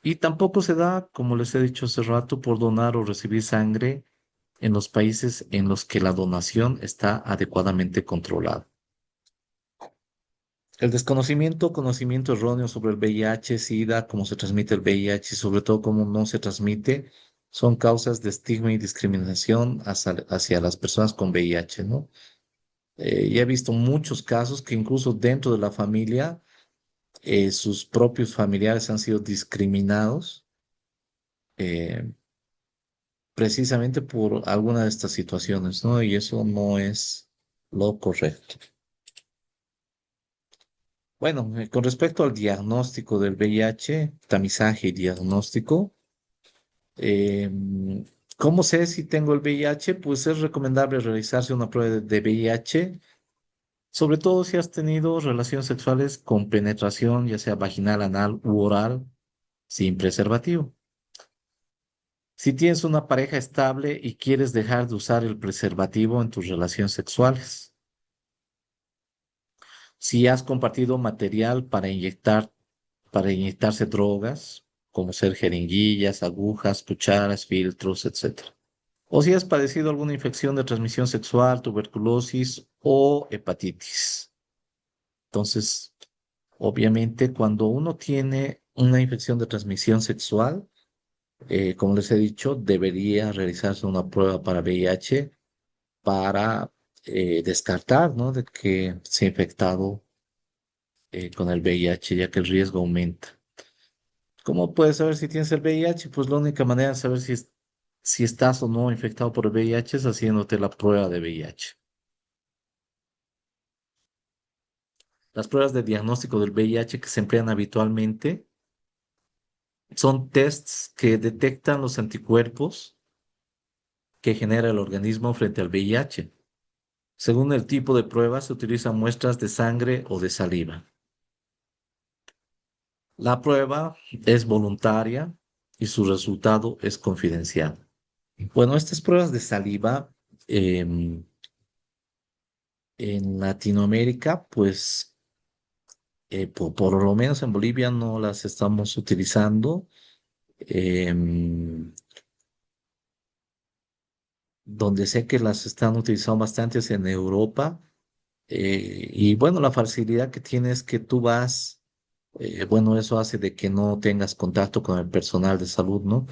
y tampoco se da, como les he dicho hace rato, por donar o recibir sangre en los países en los que la donación está adecuadamente controlada. El desconocimiento, conocimiento erróneo sobre el VIH, SIDA, cómo se transmite el VIH y sobre todo cómo no se transmite, son causas de estigma y discriminación hacia las personas con VIH, ¿no? Y he visto muchos casos que incluso dentro de la familia, sus propios familiares han sido discriminados eh, precisamente por alguna de estas situaciones, ¿no? Y eso no es lo correcto. Bueno, con respecto al diagnóstico del VIH, tamizaje y diagnóstico, ¿cómo sé si tengo el VIH? Pues es recomendable realizarse una prueba de VIH, sobre todo si has tenido relaciones sexuales con penetración, ya sea vaginal, anal u oral, sin preservativo. Si tienes una pareja estable y quieres dejar de usar el preservativo en tus relaciones sexuales. Si has compartido material para inyectarse drogas, como ser jeringuillas, agujas, cucharas, filtros, etcétera. O si has padecido alguna infección de transmisión sexual, tuberculosis o hepatitis. Entonces, obviamente, cuando uno tiene una infección de transmisión sexual, como les he dicho, debería realizarse una prueba para VIH para descartar, ¿no? De que se ha infectado con el VIH, ya que el riesgo aumenta. ¿Cómo puedes saber si tienes el VIH? Pues la única manera de saber si estás o no infectado por el VIH es haciéndote la prueba de VIH. Las pruebas de diagnóstico del VIH que se emplean habitualmente Son tests que detectan los anticuerpos que genera el organismo frente al VIH. Según el tipo de prueba, se utilizan muestras de sangre o de saliva. La prueba es voluntaria y su resultado es confidencial. Bueno, estas pruebas de saliva em, en Latinoamérica, pues por lo menos en Bolivia no las estamos utilizando. Em, donde sé que las están utilizando bastante es en Europa. Y bueno, la facilidad que tiene es que tú vas, bueno, eso hace de que no tengas contacto con el personal de salud, ¿no?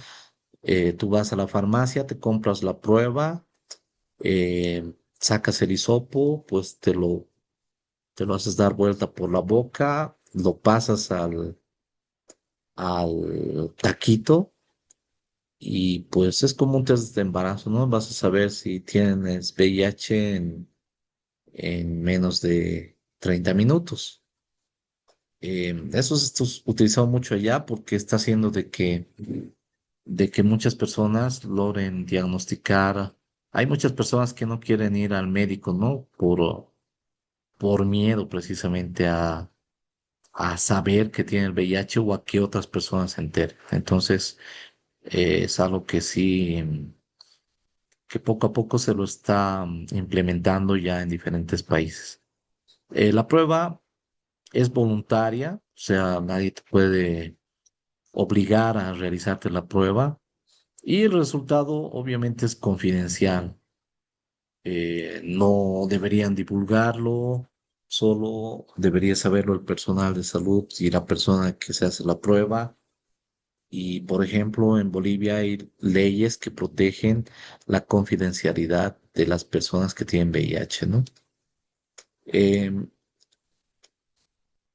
Tú vas a la farmacia, te compras la prueba, sacas el hisopo, pues te lo haces dar vuelta por la boca, lo pasas al taquito y pues es como un test de embarazo, ¿no? Vas a saber si tienes VIH en menos de 30 minutos. Eso es utilizado mucho allá porque está haciendo de que muchas personas logren diagnosticar. Hay muchas personas que no quieren ir al médico, ¿no? Por miedo precisamente a saber que tiene el VIH o a que otras personas se enteren. Entonces, es algo que sí, que poco a poco se lo está implementando ya en diferentes países. La prueba es voluntaria, o sea, nadie te puede obligar a realizarte la prueba y el resultado obviamente es confidencial. No deberían divulgarlo, solo debería saberlo el personal de salud y la persona que se hace la prueba. Y, por ejemplo, en Bolivia hay leyes que protegen la confidencialidad de las personas que tienen VIH, ¿no? Em,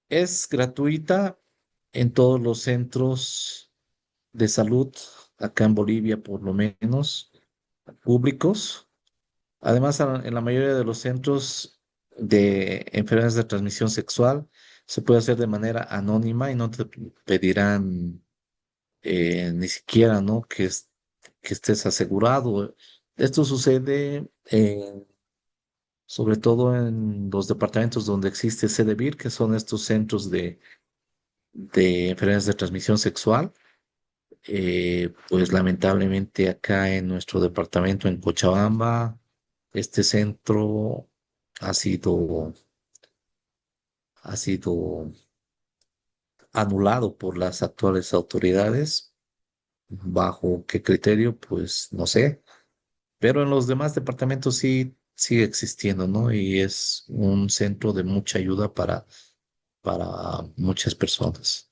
es gratuita en todos los centros de salud, acá en Bolivia por lo menos, públicos. Además, en la mayoría de los centros de enfermedades de transmisión sexual se puede hacer de manera anónima y no te pedirán ni siquiera, ¿no? Que estés asegurado. Esto sucede sobre todo en los departamentos donde existe CDVIR, que son estos centros de enfermedades de transmisión sexual. Pues lamentablemente acá en nuestro departamento en Cochabamba, este centro ha sido, ha sido anulado por las actuales autoridades. ¿Bajo qué criterio? Pues no sé. Pero en los demás departamentos sí sigue existiendo, ¿no? Y es un centro de mucha ayuda para muchas personas.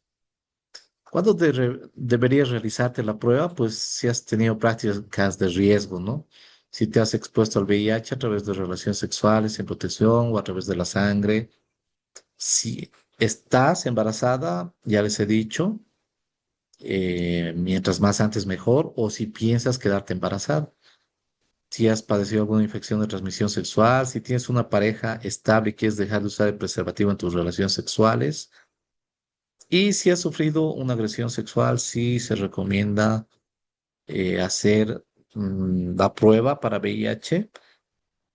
¿Cuándo deberías realizarte la prueba? Pues si has tenido prácticas de riesgo, ¿no? Si te has expuesto al VIH a través de relaciones sexuales sin protección o a través de la sangre. Si estás embarazada, ya les he dicho, mientras más antes mejor, o si piensas quedarte embarazada. Si has padecido alguna infección de transmisión sexual, si tienes una pareja estable y quieres dejar de usar el preservativo en tus relaciones sexuales, y si has sufrido una agresión sexual, sí se recomienda hacer la prueba para VIH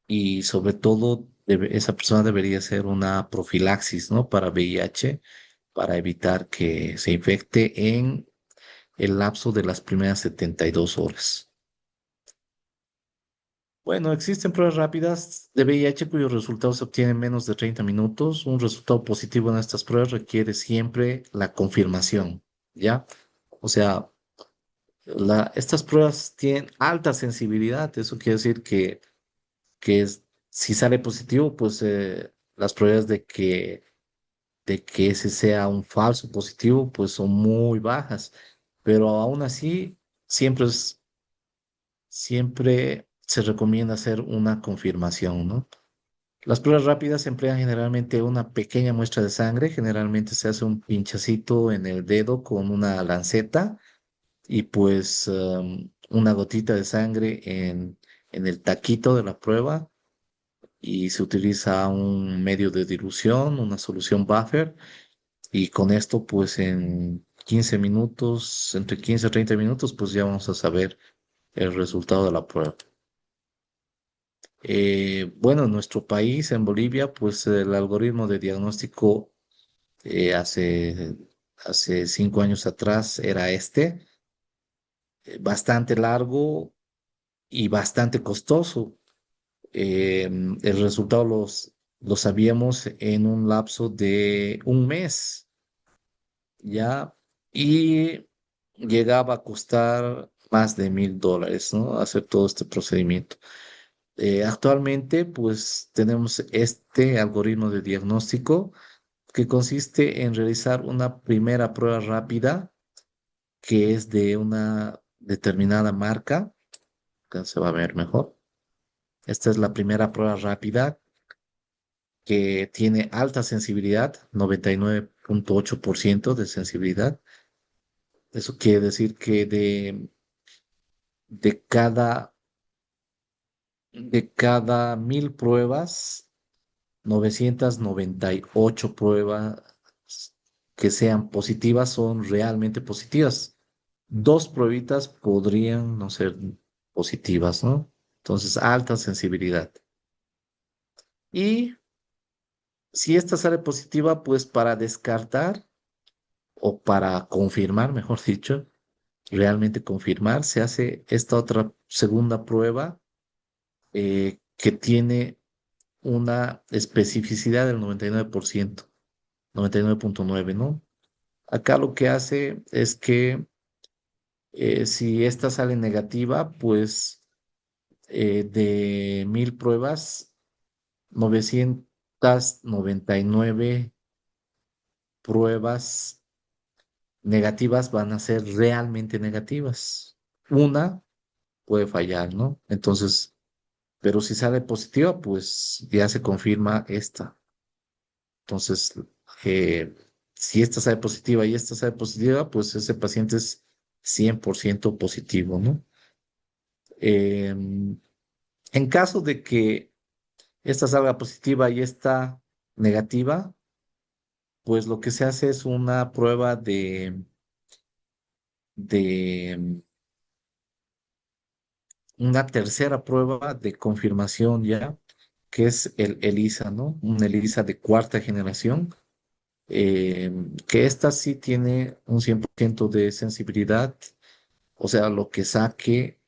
y sobre todo esa persona debería hacer una profilaxis, ¿no? Para VIH, para evitar que se infecte en el lapso de las primeras 72 horas. Bueno, existen pruebas rápidas de VIH cuyos resultados se obtienen en menos de 30 minutos. Un resultado positivo en estas pruebas requiere siempre la confirmación, ¿ya? O sea, estas pruebas tienen alta sensibilidad. Eso quiere decir que si sale positivo, pues las pruebas de que ese sea un falso positivo, pues son muy bajas. Pero aún así, siempre se recomienda hacer una confirmación, ¿no? Las pruebas rápidas emplean generalmente una pequeña muestra de sangre, generalmente se hace un pinchacito en el dedo con una lanceta y pues una gotita de sangre en el taquito de la prueba y se utiliza un medio de dilución, una solución buffer y con esto pues 15 minutos, entre 15 y 30 minutos, pues ya vamos a saber el resultado de la prueba. Bueno, en nuestro país, en Bolivia, pues el algoritmo de diagnóstico hace 5 años atrás era bastante largo y bastante costoso. El resultado lo sabíamos en un lapso de un mes, ¿ya? Y llegaba a costar más de $1,000, ¿no? Hacer todo este procedimiento. Actualmente, pues tenemos este algoritmo de diagnóstico que consiste en realizar una primera prueba rápida que es de una determinada marca, que se va a ver mejor. Esta es la primera prueba rápida que tiene alta sensibilidad, 99,8% de sensibilidad. Eso quiere decir que de cada, de cada 1,000 pruebas, 998 pruebas que sean positivas son realmente positivas. Dos pruebitas podrían no ser positivas, ¿no? Entonces, alta sensibilidad. Y si esta sale positiva, pues para descartar o para confirmar, mejor dicho, realmente confirmar, se hace esta otra segunda prueba que tiene una especificidad del 99%, 99,9, ¿no? Acá lo que hace es que si esta sale negativa, pues de 1,000 pruebas, 999 pruebas negativas van a ser realmente negativas. Una puede fallar, ¿no? Entonces, pero si sale positiva, pues ya se confirma esta. Entonces, eh, si esta sale positiva y esta sale positiva, pues ese paciente es 100% positivo, ¿no? En caso de que esta salga positiva y esta negativa, pues lo que se hace es una prueba de una tercera prueba de confirmación ya, que es el ELISA, ¿no? Un ELISA de cuarta generación, eh, que esta sí tiene un 100% de sensibilidad, o sea, lo que saque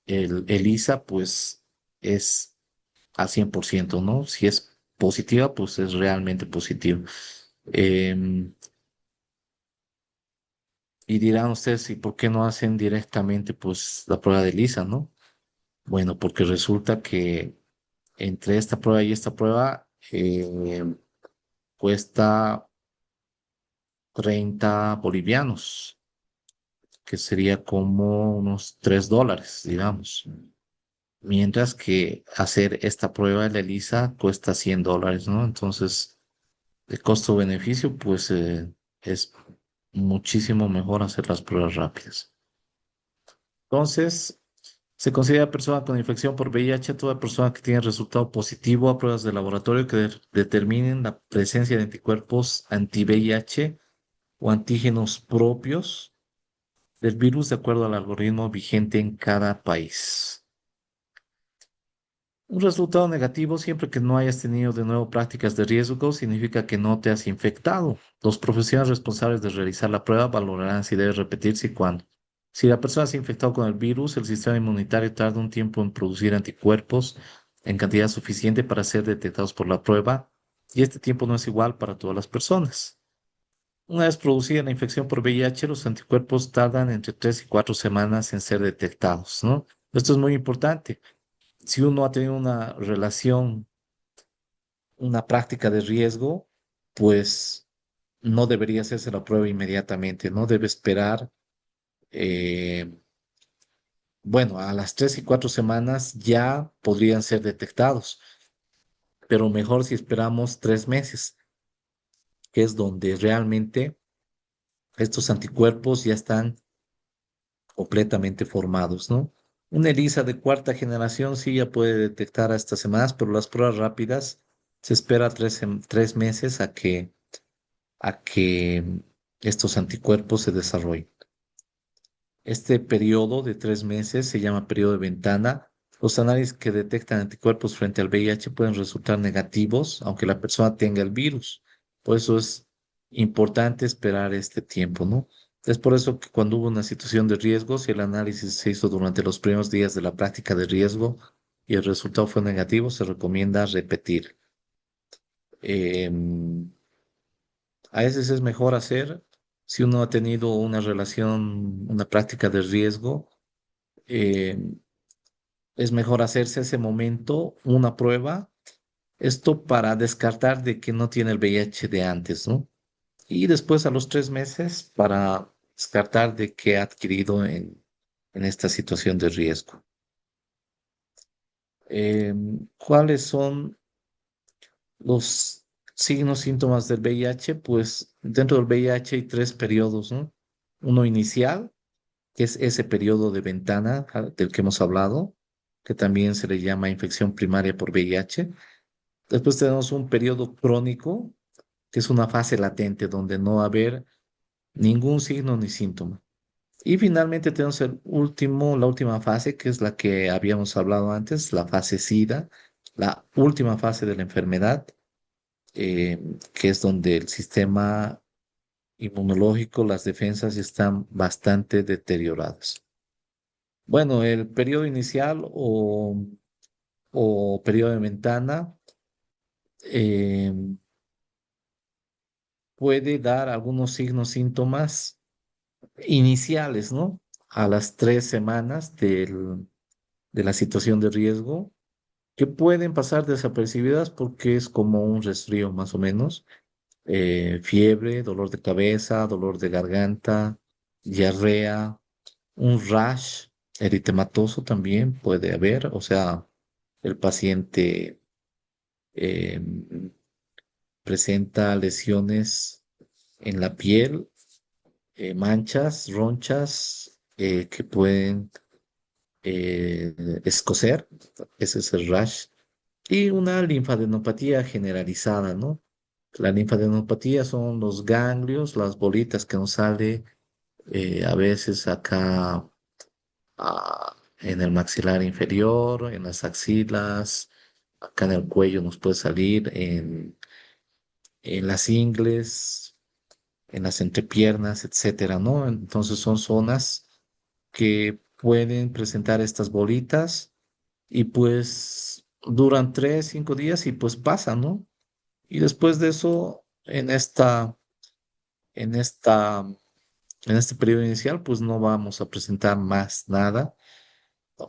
el ELISA, pues es al 100%, ¿no? Si es positiva, pues es realmente positivo. Em, y dirán ustedes, ¿y por qué no hacen directamente, pues, la prueba de ELISA, ¿no? Bueno, porque resulta que entre esta prueba y esta prueba cuesta 30 bolivianos, que sería como unos $3, digamos. Mientras que hacer esta prueba de la ELISA cuesta $100, ¿no? Entonces, el costo-beneficio, pues, es muchísimo mejor hacer las pruebas rápidas. Entonces, se considera persona con infección por VIH toda persona que tiene resultado positivo a pruebas de laboratorio que determinen la presencia de anticuerpos anti-VIH o antígenos propios del virus de acuerdo al algoritmo vigente en cada país. Un resultado negativo siempre que no hayas tenido de nuevo prácticas de riesgo significa que no te has infectado. Los profesionales responsables de realizar la prueba valorarán si debe repetirse y cuándo. Si la persona se ha infectado con el virus, el sistema inmunitario tarda un tiempo en producir anticuerpos en cantidad suficiente para ser detectados por la prueba y este tiempo no es igual para todas las personas. Una vez producida la infección por VIH, los anticuerpos tardan entre 3 y 4 semanas en ser detectados, ¿no? Esto es muy importante. Si uno ha tenido una relación, una práctica de riesgo, pues no debería hacerse la prueba inmediatamente, no debe esperar, eh, bueno, a las 3 y 4 semanas ya podrían ser detectados, pero mejor si esperamos 3 meses, que es donde realmente estos anticuerpos ya están completamente formados, ¿no? Una ELISA de cuarta generación sí ya puede detectar a estas semanas, pero las pruebas rápidas se espera 3 meses a que estos anticuerpos se desarrollan. Este periodo de 3 meses se llama periodo de ventana. Los análisis que detectan anticuerpos frente al VIH pueden resultar negativos, aunque la persona tenga el virus. Por eso es importante esperar este tiempo, ¿no? Es por eso que cuando hubo una situación de riesgo, si el análisis se hizo durante los primeros días de la práctica de riesgo y el resultado fue negativo, se recomienda repetir. Em, a veces es mejor hacer, si uno ha tenido una relación, una práctica de riesgo, eh, es mejor hacerse ese momento una prueba, esto para descartar de que no tiene el VIH de antes, ¿no? Y después a los 3 meses para descartar de que ha adquirido en esta situación de riesgo. ¿Cuáles son los signos, síntomas del VIH? Pues dentro del VIH hay tres periodos, ¿no? Uno inicial, que es ese periodo de ventana del que hemos hablado, que también se le llama infección primaria por VIH. Después tenemos un periodo crónico, que es una fase latente donde no va a haber ningún signo ni síntoma. Y finalmente tenemos la última fase, que es la que habíamos hablado antes, la fase SIDA, la última fase de la enfermedad, que es donde el sistema inmunológico, las defensas están bastante deterioradas. Bueno, el periodo inicial o periodo de ventana eh, puede dar algunos signos, síntomas iniciales, ¿no? A las 3 semanas de la situación de riesgo, que pueden pasar desapercibidas porque es como un resfrío más o menos. Fiebre, dolor de cabeza, dolor de garganta, diarrea, un rash eritematoso también puede haber, o sea, el paciente eh, presenta lesiones en la piel, manchas, ronchas que pueden eh, escocer, ese es el rash, y una linfadenopatía generalizada, ¿no? La linfadenopatía son los ganglios, las bolitas que nos sale a veces acá en el maxilar inferior, en las axilas, acá en el cuello nos puede salir, en las ingles, en las entrepiernas, etcétera, ¿no? Entonces son zonas que pueden presentar estas bolitas y pues duran 3, 5 días y pues pasan, ¿no? Y después de eso, en esta, en este periodo inicial, pues no vamos a presentar más nada.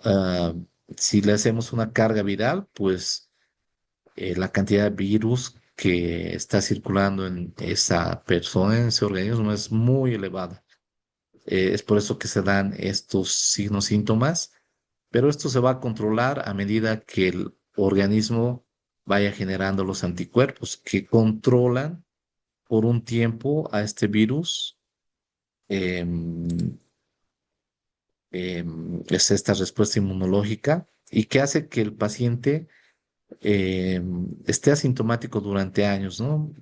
Ah, si le hacemos una carga viral, pues la cantidad de virus que está circulando en esa persona, en ese organismo, es muy elevada. Es por eso que se dan estos signos, síntomas, pero esto se va a controlar a medida que el organismo vaya generando los anticuerpos que controlan por un tiempo a este virus. em, es esta respuesta inmunológica y que hace que el paciente esté asintomático durante años, ¿no?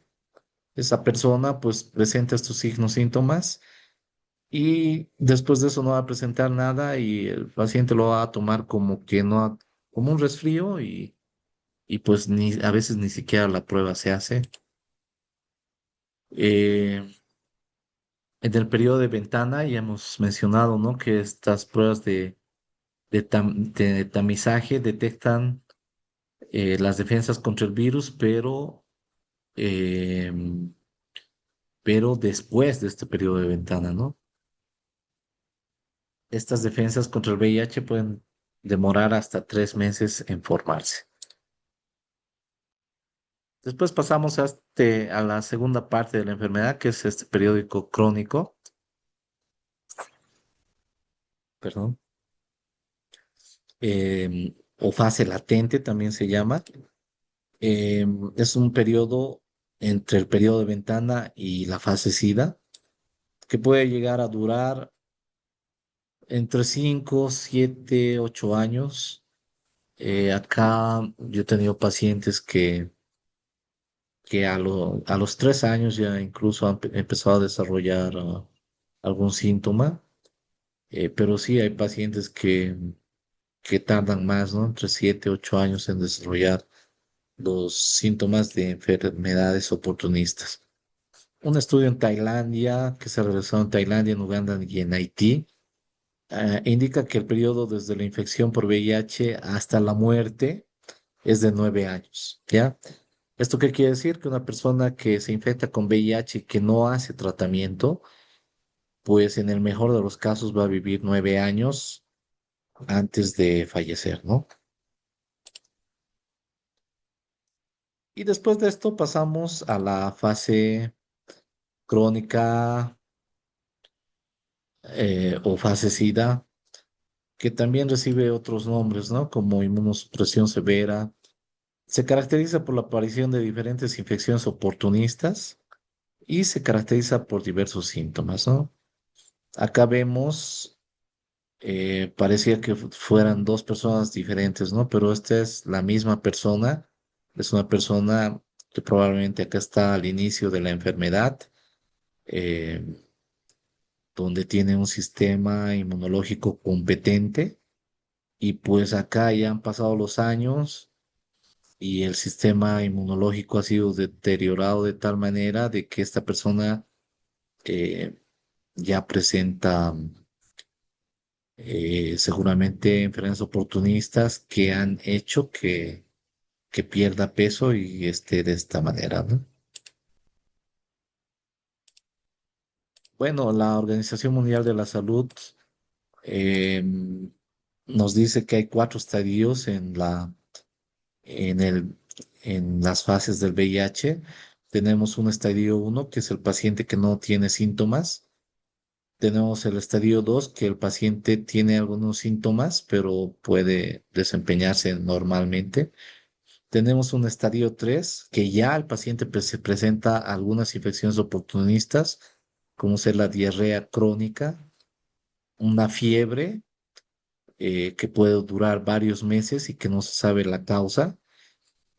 Esa persona pues presenta estos signos, síntomas y después de eso no va a presentar nada y el paciente lo va a tomar como que no, como un resfrío y pues a veces ni siquiera la prueba se hace. Eh, en el periodo de ventana ya hemos mencionado, ¿no? Que estas pruebas de tamizaje detectan las defensas contra el virus, eh, pero después de este periodo de ventana, ¿no? Estas defensas contra el VIH pueden demorar hasta 3 meses en formarse. Después pasamos a la segunda parte de la enfermedad, que es este periódico crónico, perdón, o fase latente también se llama. Es un periodo entre el periodo de ventana y la fase SIDA, que puede llegar a durar entre 5, 7, 8 años. Acá yo he tenido pacientes que a los 3 años ya incluso han empezado a desarrollar algún síntoma, pero sí hay pacientes que tardan más, ¿no? Entre 7, 8 años en desarrollar los síntomas de enfermedades oportunistas. Un estudio en Tailandia, que se realizó en Tailandia, en Uganda y en Haití, indica que el periodo desde la infección por VIH hasta la muerte es de 9 años, ¿ya? ¿Esto qué quiere decir? Que una persona que se infecta con VIH y que no hace tratamiento, pues en el mejor de los casos va a vivir 9 años antes de fallecer, ¿no? Y después de esto pasamos a la fase crónica o fase SIDA, que también recibe otros nombres, ¿no? Como inmunosupresión severa. Se caracteriza por la aparición de diferentes infecciones oportunistas y se caracteriza por diversos síntomas, ¿no? Acá vemos, parecía que fueran dos personas diferentes, ¿no? Pero esta es la misma persona, es una persona que probablemente acá está al inicio de la enfermedad, eh, donde tiene un sistema inmunológico competente y pues acá ya han pasado los años y el sistema inmunológico ha sido deteriorado de tal manera de que esta persona eh, ya presenta seguramente enfermedades oportunistas que han hecho que pierda peso y esté de esta manera, ¿no? Bueno, la Organización Mundial de la Salud eh, nos dice que hay 4 estadios en el, en las fases del VIH. Tenemos un estadio 1, que es el paciente que no tiene síntomas. Tenemos el estadio 2, que el paciente tiene algunos síntomas, pero puede desempeñarse normalmente. Tenemos un estadio 3, que ya el paciente se presenta algunas infecciones oportunistas, como ser la diarrea crónica, una fiebre que puede durar varios meses y que no se sabe la causa,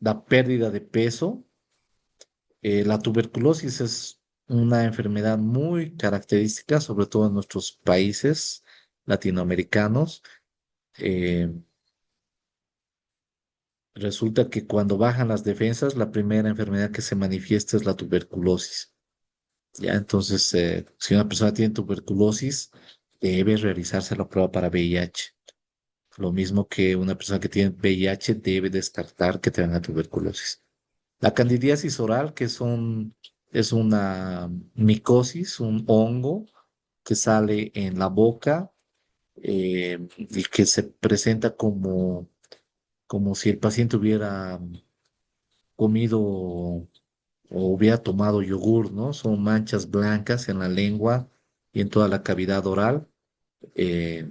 la pérdida de peso. La tuberculosis es una enfermedad muy característica, sobre todo en nuestros países latinoamericanos. Eh, Resulta que cuando bajan las defensas, la primera enfermedad que se manifiesta es la tuberculosis. Ya, entonces, si una persona tiene tuberculosis, debe realizarse la prueba para VIH. Lo mismo que una persona que tiene VIH debe descartar que tenga tuberculosis. La candidiasis oral, es una micosis, un hongo que sale en la boca y que se presenta como si el paciente hubiera comido o hubiera tomado yogur, ¿no? Son manchas blancas en la lengua y en toda la cavidad oral. eh,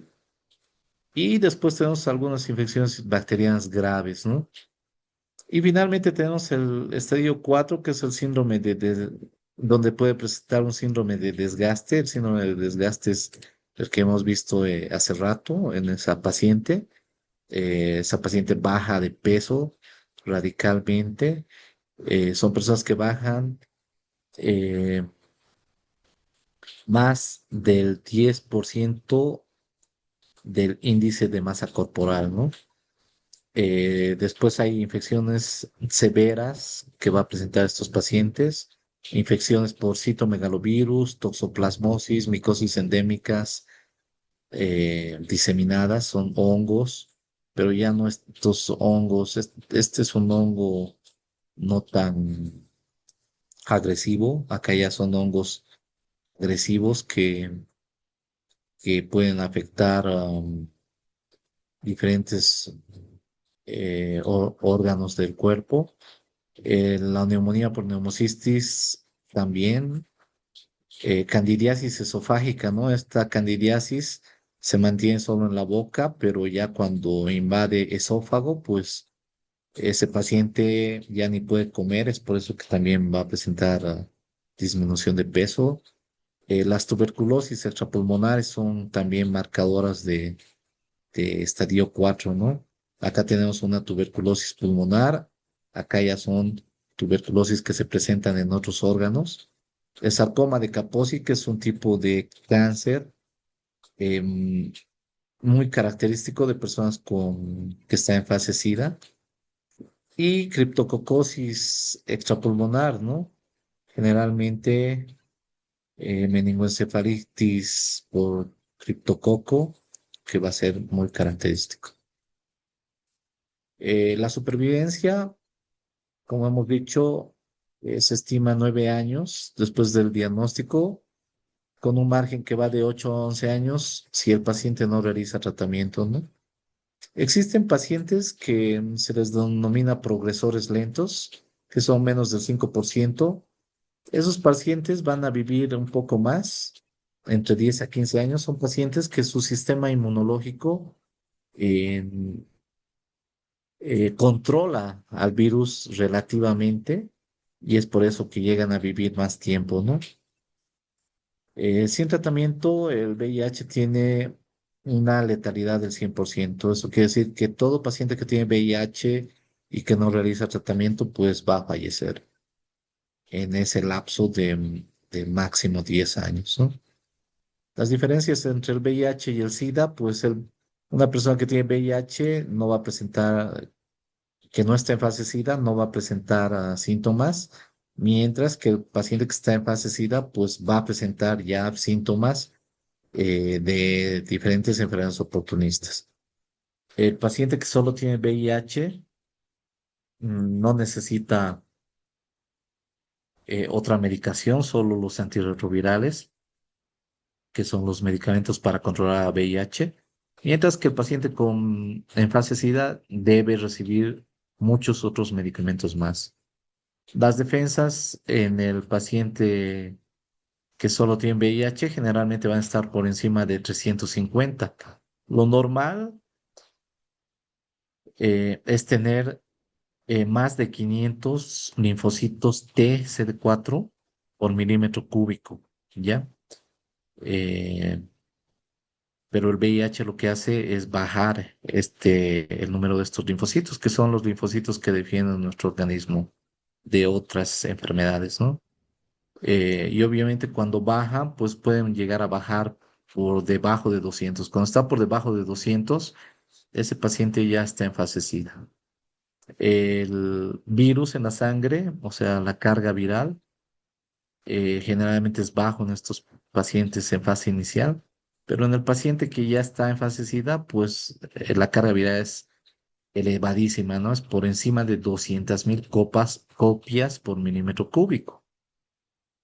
y después tenemos algunas infecciones bacterianas graves, ¿no? Y finalmente tenemos el estadio 4, que es el síndrome donde puede presentar un síndrome de desgaste. El síndrome de desgaste es el que hemos visto hace rato en esa paciente. Esa paciente baja de peso radicalmente. Son personas que bajan eh, más del 10% del índice de masa corporal, ¿no? Después hay infecciones severas que va a presentar estos pacientes, infecciones por citomegalovirus, toxoplasmosis, micosis endémicas diseminadas, son hongos, pero ya no estos hongos, este es un hongo no tan agresivo, acá ya son hongos agresivos que pueden afectar diferentes órganos del cuerpo. La neumonía por neumocistis también. Candidiasis esofágica, ¿no? Esta candidiasis se mantiene solo en la boca, pero ya cuando invade esófago, pues ese paciente ya ni puede comer, es por eso que también va a presentar disminución de peso. Las tuberculosis extrapulmonares son también marcadoras de estadio 4, ¿no? Acá tenemos una tuberculosis pulmonar, acá ya son tuberculosis que se presentan en otros órganos. El sarcoma de Kaposi, que es un tipo de cáncer em, muy característico de personas que están en fase SIDA. Y criptococosis extrapulmonar, ¿no? Generalmente meningoencefalitis por criptococo, que va a ser muy característico. La supervivencia, como hemos dicho, se estima 9 años después del diagnóstico, con un margen que va de 8 a 11 años si el paciente no realiza tratamiento, ¿no? Existen pacientes que se les denomina progresores lentos, que son menos del 5%. Esos pacientes van a vivir un poco más, entre 10 a 15 años. Son pacientes que su sistema inmunológico eh, controla al virus relativamente y es por eso que llegan a vivir más tiempo, ¿no? Sin tratamiento, el VIH tiene una letalidad del 100%. Eso quiere decir que todo paciente que tiene VIH y que no realiza tratamiento, pues va a fallecer en ese lapso de máximo 10 años, ¿no? Las diferencias entre el VIH y el SIDA, pues una persona que tiene VIH no va a presentar, que no está en fase SIDA, no va a presentar síntomas, mientras que el paciente que está en fase SIDA, pues va a presentar ya síntomas de diferentes enfermedades oportunistas. El paciente que solo tiene VIH no necesita otra medicación, solo los antirretrovirales, que son los medicamentos para controlar a VIH, mientras que el paciente en fase SIDA debe recibir muchos otros medicamentos más. Las defensas en el paciente que solo tiene VIH generalmente van a estar por encima de 350. Lo normal es tener más de 500 linfocitos T CD4 por milímetro cúbico, ¿ya? Eh, pero el VIH lo que hace es bajar el número de estos linfocitos, que son los linfocitos que defienden nuestro organismo de otras enfermedades, ¿no? Y obviamente cuando bajan, pues pueden llegar a bajar por debajo de 200. Cuando está por debajo de 200, ese paciente ya está en fase SIDA. El virus en la sangre, o sea, la carga viral, generalmente es bajo en estos pacientes en fase inicial, pero en el paciente que ya está en fase SIDA, pues la carga viral es elevadísima, ¿no? Es por encima de 200.000 copias por milímetro cúbico.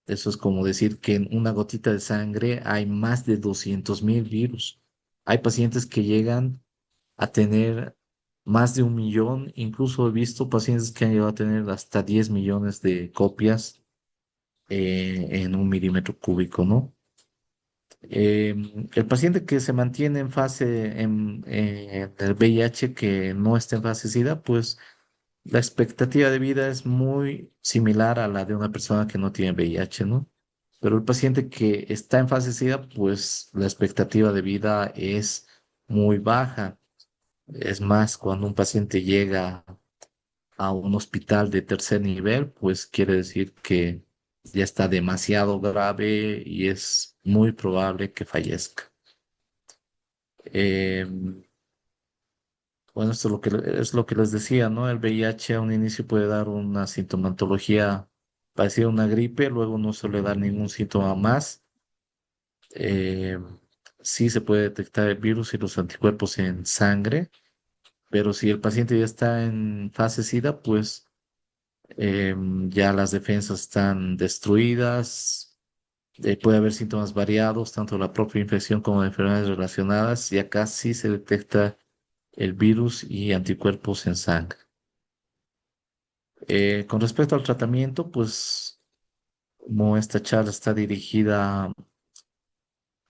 Eso es como decir que en una gotita de sangre hay más de 200.000 virus. Hay pacientes que llegan a tener más de 1 millón, incluso he visto pacientes que han llegado a tener hasta 10 millones de copias en un milímetro cúbico, ¿no? El paciente que se mantiene en fase en el VIH, que no está en fase SIDA, pues la expectativa de vida es muy similar a la de una persona que no tiene VIH, ¿no? Pero el paciente que está en fase SIDA, pues la expectativa de vida es muy baja. Es más, cuando un paciente llega a un hospital de tercer nivel, pues quiere decir que ya está demasiado grave y es muy probable que fallezca. Eh, bueno, esto es lo que les decía, ¿no? El VIH a un inicio puede dar una sintomatología parecida a una gripe, luego no suele dar ningún síntoma más. Eh, sí se puede detectar el virus y los anticuerpos en sangre, pero si el paciente ya está en fase SIDA, pues ya las defensas están destruidas, puede haber síntomas variados, tanto de la propia infección como de enfermedades relacionadas, y acá sí se detecta el virus y anticuerpos en sangre. Con respecto al tratamiento, pues como esta charla está dirigida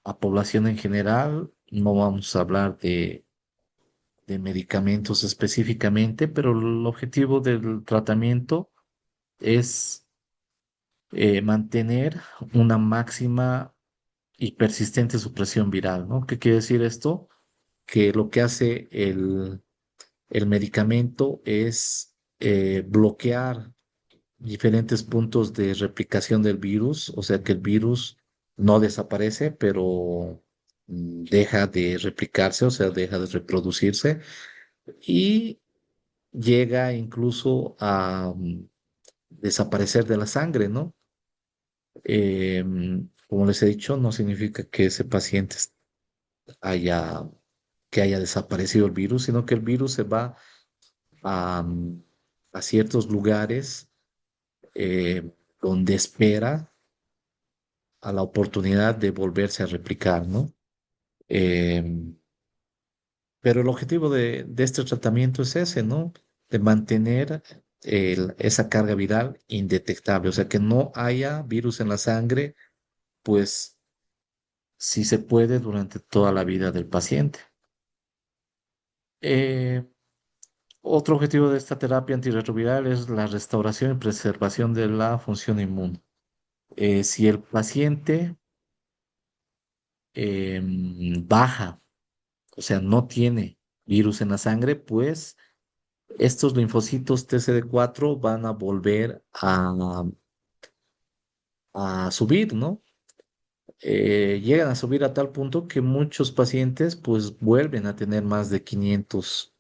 a población en general, no vamos a hablar de medicamentos específicamente, pero el objetivo del tratamiento es mantener una máxima y persistente supresión viral, ¿no? ¿Qué quiere decir esto? Que lo que hace el medicamento es bloquear diferentes puntos de replicación del virus, o sea que el virus no desaparece, pero deja de replicarse, o sea, deja de reproducirse y llega incluso a desaparecer de la sangre, ¿no? Como les he dicho, no significa que ese paciente haya, que haya desaparecido el virus, sino que el virus se va a, a ciertos lugares donde espera a la oportunidad de volverse a replicar, ¿no? Em, pero el objetivo de este tratamiento es ese, ¿no? De mantener esa carga viral indetectable, o sea, que no haya virus en la sangre, pues si se puede durante toda la vida del paciente. Eh, Otro objetivo de esta terapia antirretroviral es la restauración y preservación de la función inmune. Si el paciente baja, o sea, no tiene virus en la sangre, pues estos linfocitos TCD4 van a volver a subir, ¿no? Llegan a subir a tal punto que muchos pacientes pues vuelven a tener más de 500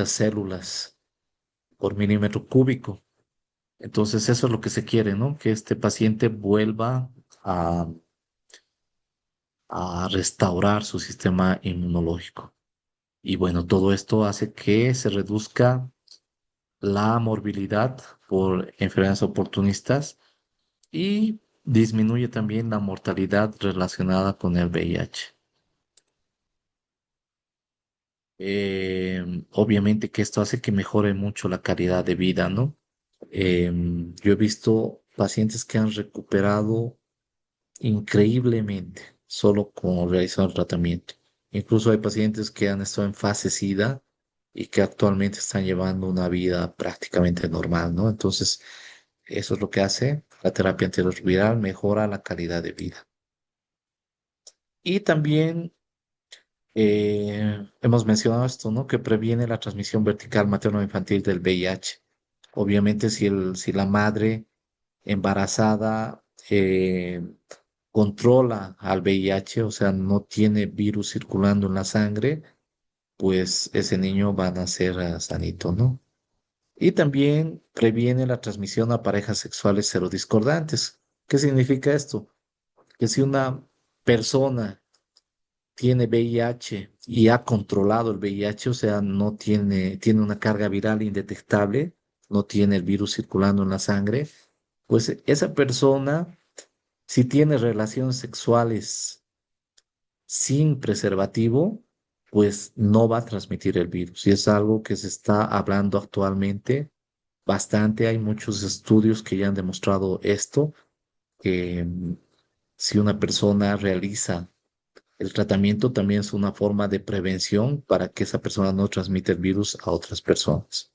células por milímetro cúbico. Entonces eso es lo que se quiere, ¿no? Que este paciente vuelva a, a restaurar su sistema inmunológico. Y bueno, todo esto hace que se reduzca la morbilidad por enfermedades oportunistas y disminuye también la mortalidad relacionada con el VIH. Obviamente que esto hace que mejore mucho la calidad de vida, ¿no? Yo he visto pacientes que han recuperado increíblemente solo con realizar el tratamiento. Incluso hay pacientes que han estado en fase SIDA y que actualmente están llevando una vida prácticamente normal, ¿no? Entonces, eso es lo que hace la terapia antirretroviral, mejora la calidad de vida. Y también hemos mencionado esto, ¿no? Que previene la transmisión vertical materno-infantil del VIH. Obviamente, si la madre embarazada controla al VIH, o sea, no tiene virus circulando en la sangre, pues ese niño va a nacer sanito, ¿no? Y también previene la transmisión a parejas sexuales serodiscordantes. ¿Qué significa esto? Que si una persona tiene VIH y ha controlado el VIH, o sea, no tiene una carga viral indetectable, no tiene el virus circulando en la sangre, pues esa persona, si tiene relaciones sexuales sin preservativo, pues no va a transmitir el virus. Y es algo que se está hablando actualmente bastante. Hay muchos estudios que ya han demostrado esto, que si una persona realiza el tratamiento, también es una forma de prevención para que esa persona no transmita el virus a otras personas.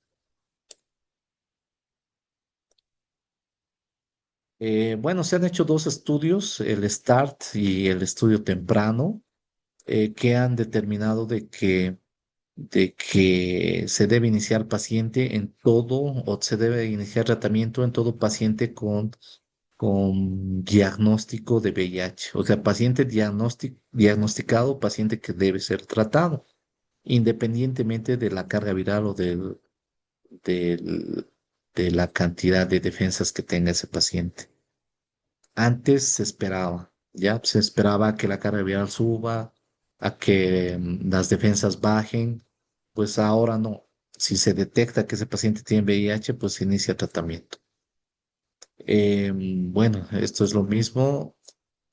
Bueno, se han hecho dos estudios, el START y el estudio temprano, que han determinado de que se debe iniciar paciente en todo, o se debe iniciar tratamiento en todo paciente con diagnóstico de VIH, o sea, paciente diagnosticado, paciente que debe ser tratado, independientemente de la carga viral o del- de la cantidad de defensas que tenga ese paciente. Antes se esperaba, ya se esperaba que la carga viral suba, a que las defensas bajen, pues ahora no. Si se detecta que ese paciente tiene VIH, pues se inicia tratamiento. Bueno, esto es lo mismo.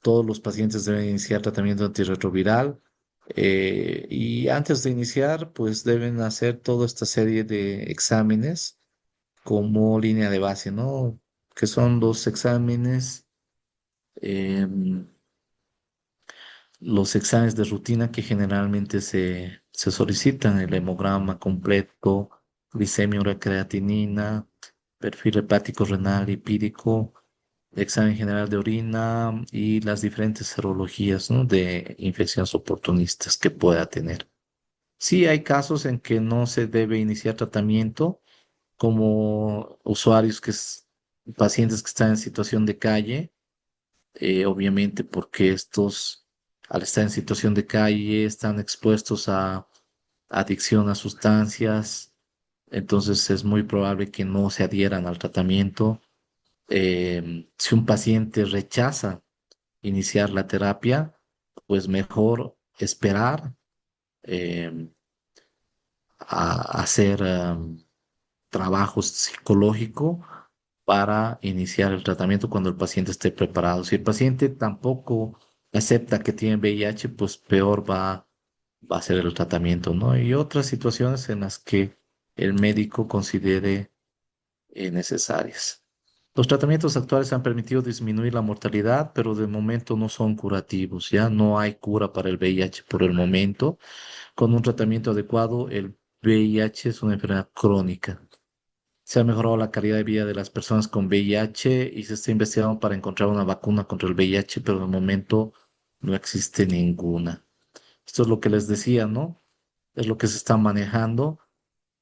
Todos los pacientes deben iniciar tratamiento antirretroviral y antes de iniciar, pues deben hacer toda esta serie de exámenes como línea de base, ¿no? Que son em, los exámenes de rutina que generalmente se solicitan, el hemograma completo, glicemia, urea creatinina, perfil hepático, renal, lipídico, examen general de orina y las diferentes serologías, ¿no? De infecciones oportunistas que pueda tener. Sí, hay casos en que no se debe iniciar tratamiento, como usuarios pacientes que están en situación de calle, obviamente porque estos, al estar en situación de calle, están expuestos a adicción a sustancias, entonces es muy probable que no se adhieran al tratamiento. Si un paciente rechaza iniciar la terapia, pues mejor esperar eh, a hacer trabajo psicológico para iniciar el tratamiento cuando el paciente esté preparado. Si el paciente tampoco acepta que tiene VIH, pues peor va a ser el tratamiento, ¿no? Y otras situaciones en las que el médico considere necesarias. Los tratamientos actuales han permitido disminuir la mortalidad, pero de momento no son curativos, ya no hay cura para el VIH por el momento. Con un tratamiento adecuado, el VIH es una enfermedad crónica. Se ha mejorado la calidad de vida de las personas con VIH y se está investigando para encontrar una vacuna contra el VIH, pero de momento no existe ninguna. Esto es lo que les decía, ¿no? Es lo que se está manejando.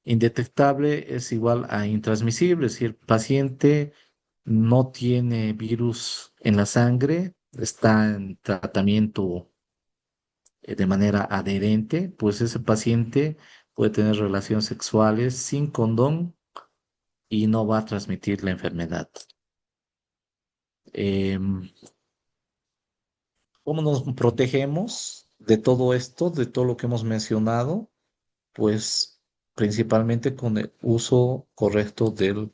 Indetectable es igual a intransmisible. Si el paciente no tiene virus en la sangre, está en tratamiento de manera adherente, pues ese paciente puede tener relaciones sexuales sin condón y no va a transmitir la enfermedad. Em, ¿Cómo nos protegemos de todo esto, de todo lo que hemos mencionado? Pues principalmente con el uso correcto del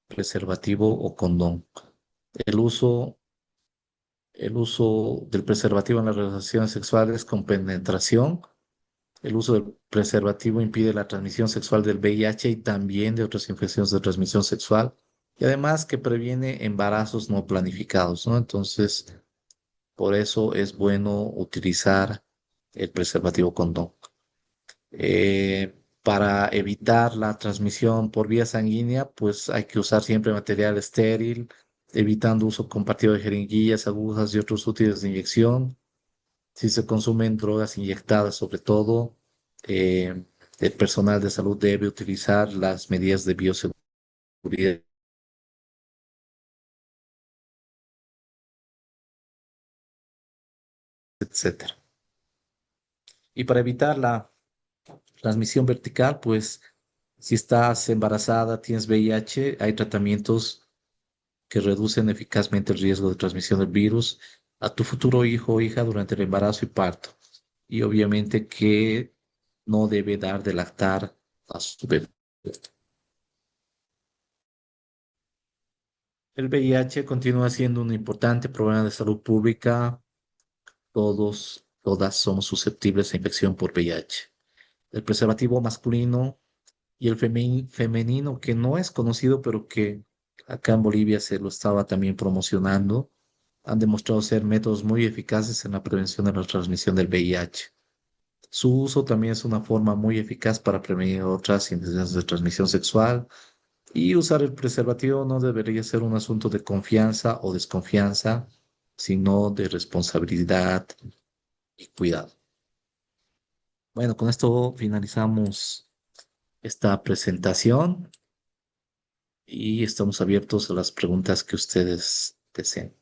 preservativo o condón. El uso, el uso del preservativo en las relaciones sexuales con penetración. El uso del preservativo impide la transmisión sexual del VIH y también de otras infecciones de transmisión sexual. Y además que previene embarazos no planificados, ¿no? Entonces, por eso es bueno utilizar el preservativo condón. Para evitar la transmisión por vía sanguínea, pues hay que usar siempre material estéril, evitando uso compartido de jeringuillas, agujas y otros útiles de inyección. Si se consumen drogas inyectadas, sobre todo, eh, el personal de salud debe utilizar las medidas de bioseguridad, etcétera. Y para evitar la transmisión vertical, pues si estás embarazada, tienes VIH, hay tratamientos que reducen eficazmente el riesgo de transmisión del virus a tu futuro hijo o hija durante el embarazo y parto. Y obviamente que no debe dar de lactar a su bebé. El VIH continúa siendo un importante problema de salud pública. Todas somos susceptibles a infección por VIH. El preservativo masculino y el femenino, que no es conocido, pero que acá en Bolivia se lo estaba también promocionando, han demostrado ser métodos muy eficaces en la prevención de la transmisión del VIH. Su uso también es una forma muy eficaz para prevenir otras infecciones de transmisión sexual y usar el preservativo no debería ser un asunto de confianza o desconfianza, sino de responsabilidad y cuidado. Bueno, con esto finalizamos esta presentación y estamos abiertos a las preguntas que ustedes deseen.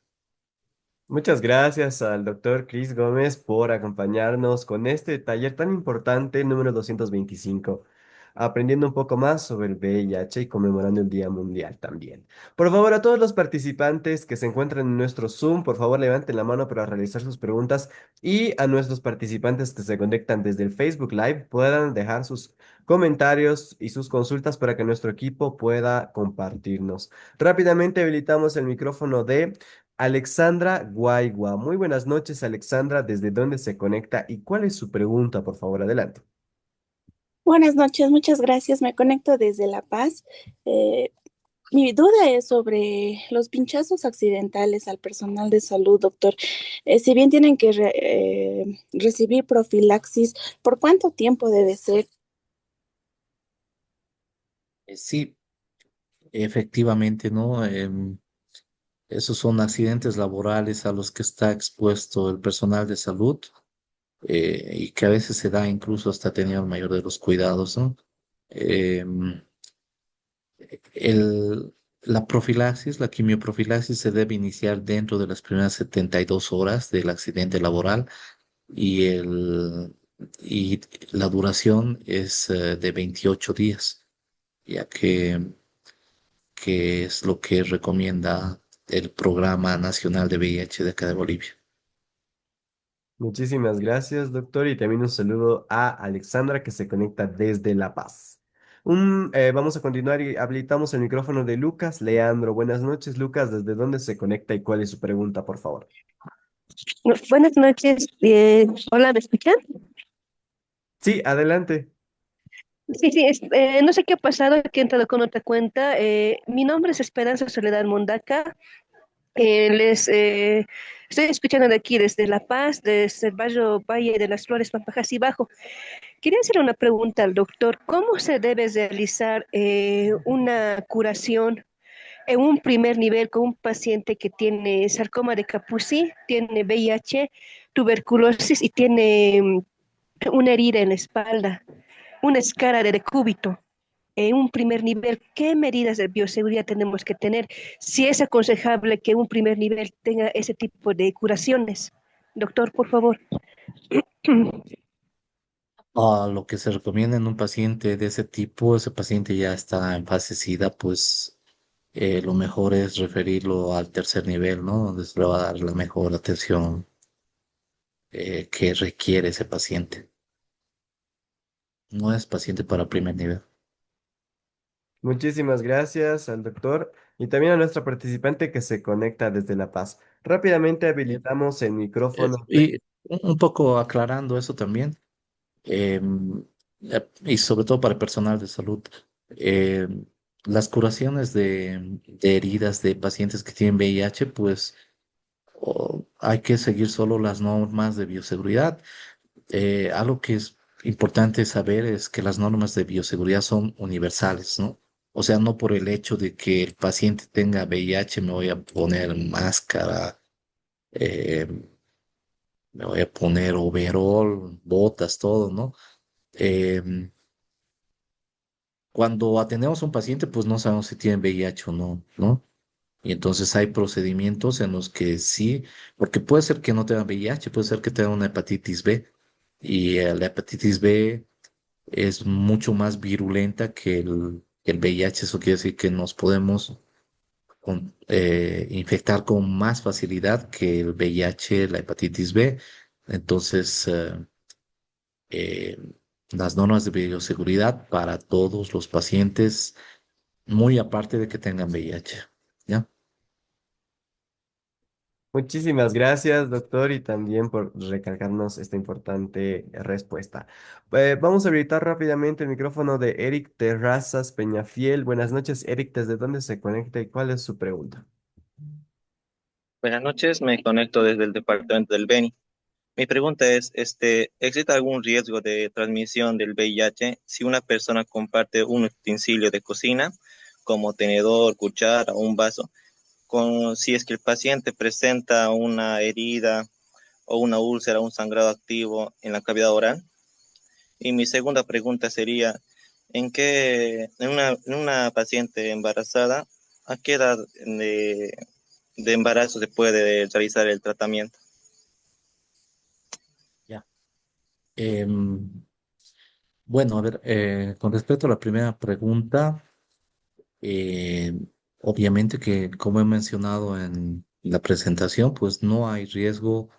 Muchas gracias al doctor Chris Gómez por acompañarnos con este taller tan importante, número 225, aprendiendo un poco más sobre el VIH y conmemorando el Día Mundial también. Por favor, a todos los participantes que se encuentran en nuestro Zoom, por favor levanten la mano para realizar sus preguntas y a nuestros participantes que se conectan desde el Facebook Live puedan dejar sus comentarios y sus consultas para que nuestro equipo pueda compartirnos. Rápidamente habilitamos el micrófono de Alexandra Guaigua. Muy buenas noches, Alexandra. ¿Desde dónde se conecta y cuál es su pregunta? Por favor, adelante. Buenas noches, muchas gracias. Me conecto desde La Paz. Eh, Mi duda es sobre los pinchazos accidentales al personal de salud, doctor. Si bien tienen que recibir profilaxis, ¿por cuánto tiempo debe ser? Sí, efectivamente, ¿no? Esos son accidentes laborales a los que está expuesto el personal de salud y que a veces se da incluso hasta tener el mayor de los cuidados, ¿no? Em, El, la profilaxis, la quimioprofilaxis se debe iniciar dentro de las primeras 72 horas del accidente laboral y, y la duración es de 28 días, ya que es lo que recomienda el Programa Nacional de VIH de acá de Bolivia. Muchísimas gracias, doctor, y también un saludo a Alexandra que se conecta desde La Paz. Vamos a continuar y habilitamos el micrófono de Lucas Leandro. Buenas noches, Lucas. ¿Desde dónde se conecta y cuál es su pregunta, por favor? Buenas noches. Hola, ¿me escuchan? Sí, adelante. Sí, sí, no sé qué ha pasado, que he entrado con otra cuenta. Mi nombre es Esperanza Soledad Mondaca. Estoy escuchando de aquí desde La Paz, desde el barrio Valle de las Flores, Pampajas y Bajo. Quería hacer una pregunta al doctor. ¿Cómo se debe realizar una curación en un primer nivel con un paciente que tiene sarcoma de Kaposi, tiene VIH, tuberculosis y tiene una herida en la espalda, una escara de decúbito? En un primer nivel, ¿qué medidas de bioseguridad tenemos que tener? Si es aconsejable que un primer nivel tenga ese tipo de curaciones. Doctor, por favor. Lo que se recomienda en un paciente de ese tipo, ese paciente ya está en fase SIDA, pues lo mejor es referirlo al tercer nivel, ¿no? Donde se le va a dar la mejor atención que requiere ese paciente. No es paciente para primer nivel. Muchísimas gracias al doctor y también a nuestra participante que se conecta desde La Paz. Rápidamente habilitamos el micrófono de... Y un poco aclarando eso también, y sobre todo para el personal de salud, em, las curaciones de heridas de pacientes que tienen VIH, pues hay que seguir solo las normas de bioseguridad. Algo que es importante saber es que las normas de bioseguridad son universales, ¿no? O sea, no por el hecho de que el paciente tenga VIH me voy a poner máscara, eh, me voy a poner overol, botas, todo, ¿no? Em, Cuando atendemos a un paciente, pues no sabemos si tiene VIH o no, ¿no? Y entonces hay procedimientos en los que sí, porque puede ser que no tenga VIH, puede ser que tenga una hepatitis B. Y la hepatitis B es mucho más virulenta que el VIH. Eso quiere decir que nos podemos infectar con más facilidad que el VIH, la hepatitis B. Entonces, eh, las normas de bioseguridad para todos los pacientes, muy aparte de que tengan VIH. ¿Ya? Muchísimas gracias, doctor, y también por recalcarnos esta importante respuesta. Vamos a habilitar rápidamente el micrófono de Eric Terrazas Peñafiel. Buenas noches, Eric, ¿desde dónde se conecta y cuál es su pregunta? Buenas noches, me conecto desde el departamento del Beni. Mi pregunta es, ¿existe algún riesgo de transmisión del VIH si una persona comparte un utensilio de cocina, como tenedor, cuchara o un vaso, si es que el paciente presenta una herida o una úlcera, un sangrado activo en la cavidad oral? Y mi segunda pregunta sería, en una paciente embarazada, ¿a qué edad de embarazo se puede realizar el tratamiento? Ya. Em, bueno, a ver, con respecto a la primera pregunta, eh, obviamente que como he mencionado en la presentación, pues no hay riesgo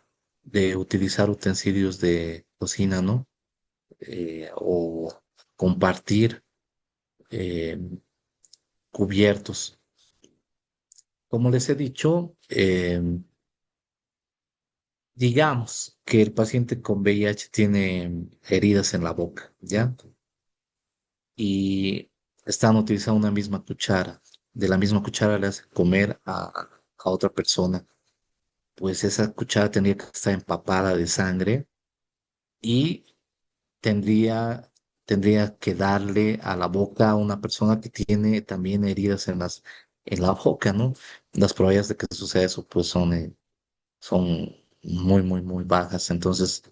de utilizar utensilios de cocina, ¿no? O compartir eh, cubiertos. Como les he dicho, digamos que el paciente con VIH tiene heridas en la boca, ¿ya? Y están utilizando una misma cuchara. De la misma cuchara le hace comer a otra persona. Pues esa cuchara tendría que estar empapada de sangre y tendría, tendría que darle a la boca a una persona que tiene también heridas en la boca, ¿no? Las probabilidades de que suceda eso pues son muy, muy, muy bajas. Entonces,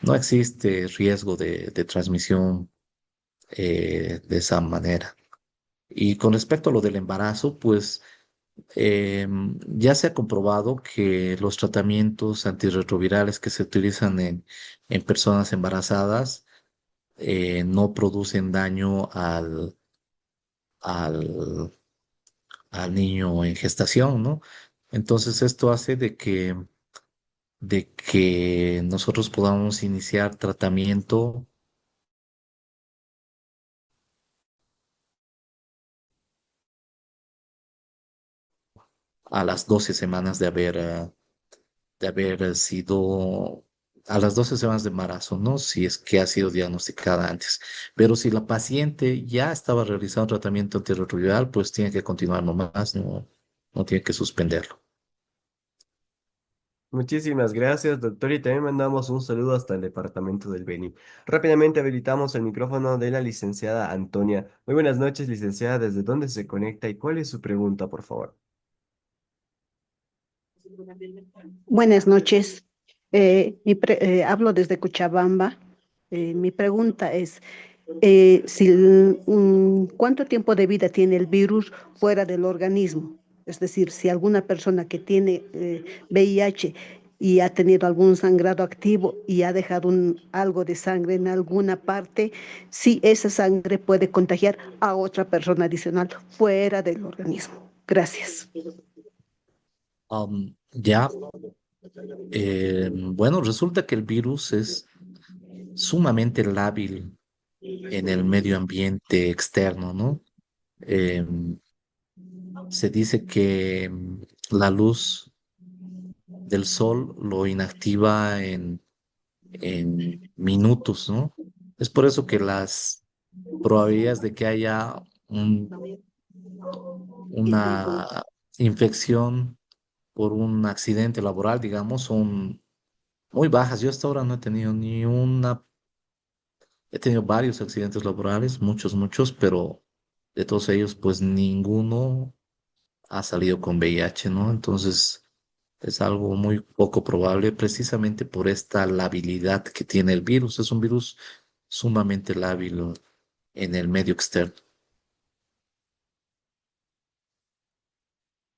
no existe riesgo de transmisión de esa manera. Y con respecto a lo del embarazo, pues ya se ha comprobado que los tratamientos antirretrovirales que se utilizan en personas embarazadas no producen daño al, al niño en gestación, ¿no? Entonces esto hace de que nosotros podamos iniciar tratamiento a las 12 semanas de haber sido, a las 12 semanas de embarazo, ¿no? Si es que ha sido diagnosticada antes. Pero si la paciente ya estaba realizando tratamiento antirretroviral, pues tiene que continuar nomás, no tiene que suspenderlo. Muchísimas gracias, doctor, y también mandamos un saludo hasta el departamento del Beni. Rápidamente habilitamos el micrófono de la licenciada Antonia. Muy buenas noches, licenciada. ¿Desde dónde se conecta y cuál es su pregunta, por favor? Buenas noches. Hablo desde Cochabamba. Mi pregunta es, ¿cuánto tiempo de vida tiene el virus fuera del organismo? Es decir, si alguna persona que tiene VIH y ha tenido algún sangrado activo y ha dejado algo de sangre en alguna parte, si esa sangre puede contagiar a otra persona adicional fuera del organismo. Gracias. Ya, bueno, resulta que el virus es sumamente lábil en el medio ambiente externo, ¿no? Em, Se dice que la luz del sol lo inactiva en minutos, ¿no? Es por eso que las probabilidades de que haya una infección por un accidente laboral, digamos, son muy bajas. Yo hasta ahora no he tenido ni una, he tenido varios accidentes laborales, muchos, muchos, pero de todos ellos, pues ninguno ha salido con VIH, ¿no? Entonces es algo muy poco probable precisamente por esta labilidad que tiene el virus. Es un virus sumamente lábil en el medio externo.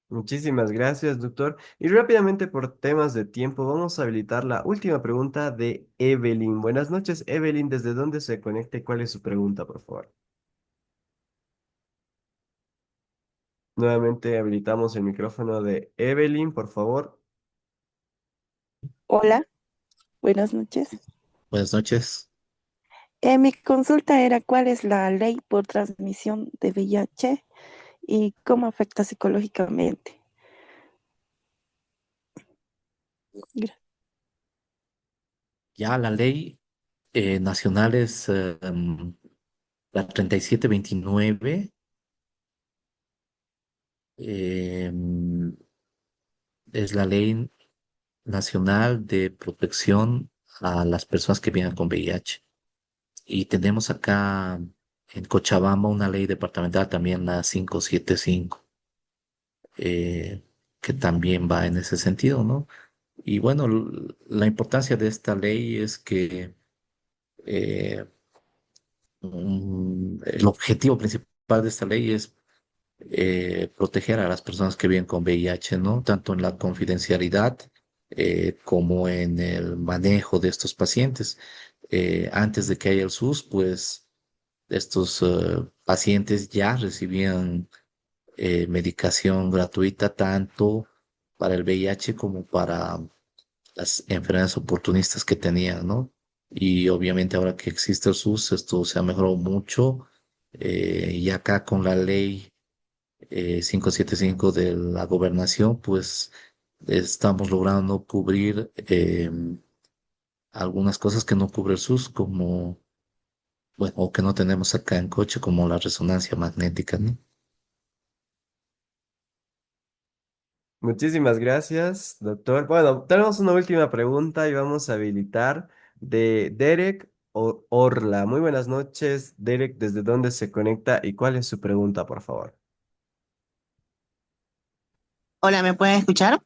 Muchísimas gracias, doctor. Y rápidamente por temas de tiempo, vamos a habilitar la última pregunta de Evelyn. Buenas noches, Evelyn. ¿Desde dónde se conecta y cuál es su pregunta, por favor? Nuevamente habilitamos el micrófono de Evelyn, por favor. Hola, buenas noches. Buenas noches. Mi consulta era cuál es la ley por transmisión de VIH y cómo afecta psicológicamente. Gra- Ya la ley nacional es la 3729. Es la ley nacional de protección a las personas que viven con VIH. Y tenemos acá en Cochabamba una ley departamental también, la 575, eh, que también va en ese sentido, ¿no? Y bueno, la importancia de esta ley es que eh, el objetivo principal de esta ley es proteger a las personas que viven con VIH, ¿no? Tanto en la confidencialidad como en el manejo de estos pacientes. Antes de que haya el SUS, pues estos pacientes ya recibían medicación gratuita tanto para el VIH como para las enfermedades oportunistas que tenían, ¿no? Y obviamente ahora que existe el SUS, esto se ha mejorado mucho. Y acá con la ley 575 de la gobernación, pues estamos logrando cubrir algunas cosas que no cubre el SUS, como, bueno, o que no tenemos acá en coche, como la resonancia magnética, ¿no? Muchísimas gracias, doctor. Bueno, tenemos una última pregunta y vamos a habilitar de Derek Orla. Muy buenas noches, Derek. ¿Desde dónde se conecta y cuál es su pregunta, por favor? Hola, ¿me pueden escuchar?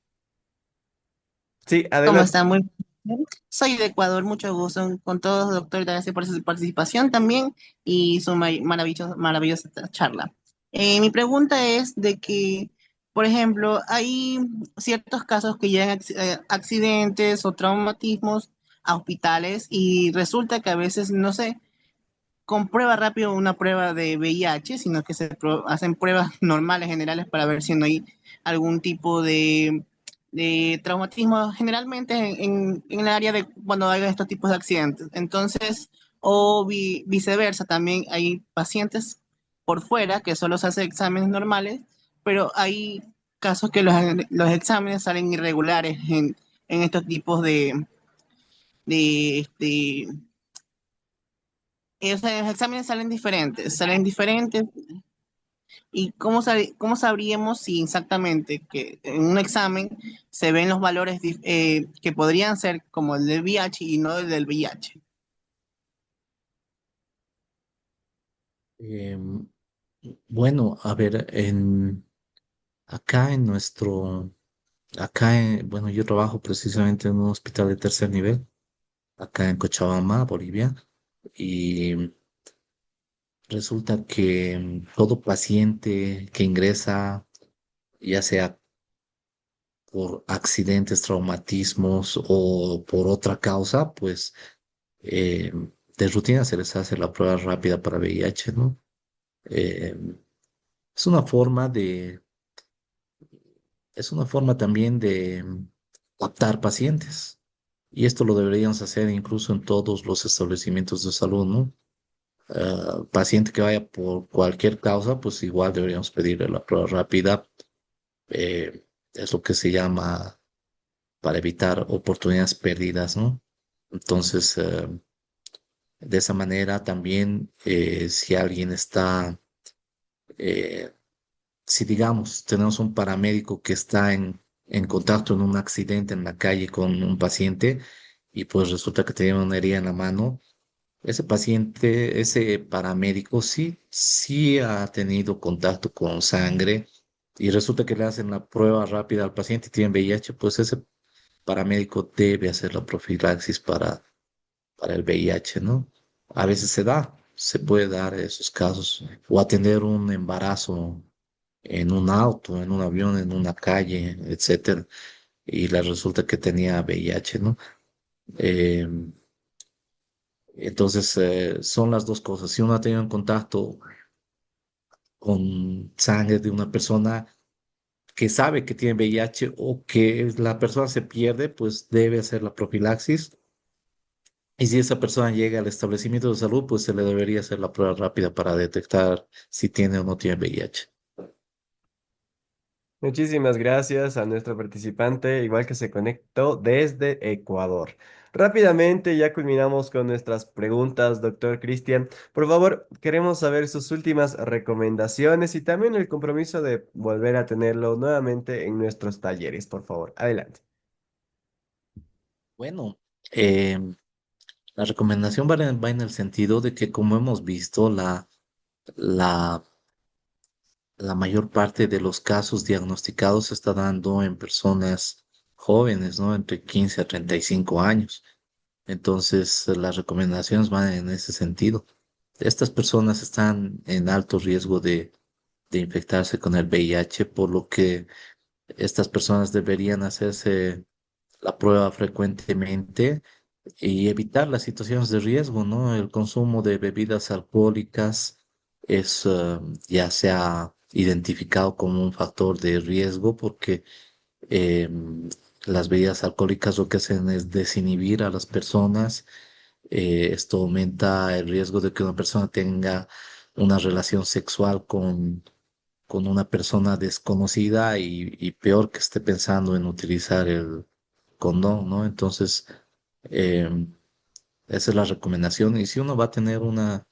Sí, ¿Cómo adelante. están? Muy bien. Soy de Ecuador, mucho gusto con todos, doctor, gracias por su participación también y su maravillosa charla. Mi pregunta es de que, por ejemplo, hay ciertos casos que llegan accidentes o traumatismos a hospitales y resulta que a veces, no sé, comprueba rápido una prueba de VIH, sino que hacen pruebas normales, generales, para ver si no hay algún tipo de traumatismo, generalmente en el área de cuando hay estos tipos de accidentes. Entonces, o viceversa, también hay pacientes por fuera que solo se hacen exámenes normales, pero hay casos que los exámenes salen irregulares en estos tipos de o sea, los exámenes salen diferentes. ¿Y cómo sabríamos si exactamente que en un examen se ven los valores que podrían ser como el del VIH y no el del VIH? Em, bueno, a ver, acá en bueno, yo trabajo precisamente en un hospital de tercer nivel, acá en Cochabamba, Bolivia, y resulta que todo paciente que ingresa, ya sea por accidentes, traumatismos o por otra causa, pues eh, de rutina se les hace la prueba rápida para VIH, ¿no? Eh, es una forma es una forma también de captar pacientes. Y esto lo deberíamos hacer incluso en todos los establecimientos de salud, ¿no? Paciente que vaya por cualquier causa, pues igual deberíamos pedirle la prueba rápida. Es lo que se llama para evitar oportunidades perdidas, ¿no? Entonces, de esa manera también, si alguien está, eh, si digamos, tenemos un paramédico que está en contacto en un accidente en la calle con un paciente y pues resulta que tiene una herida en la mano, ese paciente, ese paramédico sí ha tenido contacto con sangre y resulta que le hacen la prueba rápida al paciente y tiene VIH, pues ese paramédico debe hacer la profilaxis para el VIH, ¿no? A veces se puede dar esos casos, o atender un embarazo en un auto, en un avión, en una calle, etcétera, y le resulta que tenía VIH, ¿no? Eh, entonces, son las dos cosas. Si uno ha tenido en contacto con sangre de una persona que sabe que tiene VIH o que la persona se pierde, pues debe hacer la profilaxis. Y si esa persona llega al establecimiento de salud, pues se le debería hacer la prueba rápida para detectar si tiene o no tiene VIH. Muchísimas gracias a nuestro participante, igual que se conectó desde Ecuador. Rápidamente, ya culminamos con nuestras preguntas, doctor Cristian. Por favor, queremos saber sus últimas recomendaciones y también el compromiso de volver a tenerlo nuevamente en nuestros talleres. Por favor, adelante. Bueno, eh, la recomendación va en el sentido de que, como hemos visto, la, la mayor parte de los casos diagnosticados se está dando en personas jóvenes, ¿no? Entre 15 a 35 años. Entonces, las recomendaciones van en ese sentido. Estas personas están en alto riesgo de infectarse con el VIH, por lo que estas personas deberían hacerse la prueba frecuentemente y evitar las situaciones de riesgo, ¿no? El consumo de bebidas alcohólicas es, ya se ha identificado como un factor de riesgo porque eh, las bebidas alcohólicas lo que hacen es desinhibir a las personas. Esto aumenta el riesgo de que una persona tenga una relación sexual con una persona desconocida y peor que esté pensando en utilizar el condón, ¿no? Entonces, em, esa es la recomendación. Y si uno va a tener una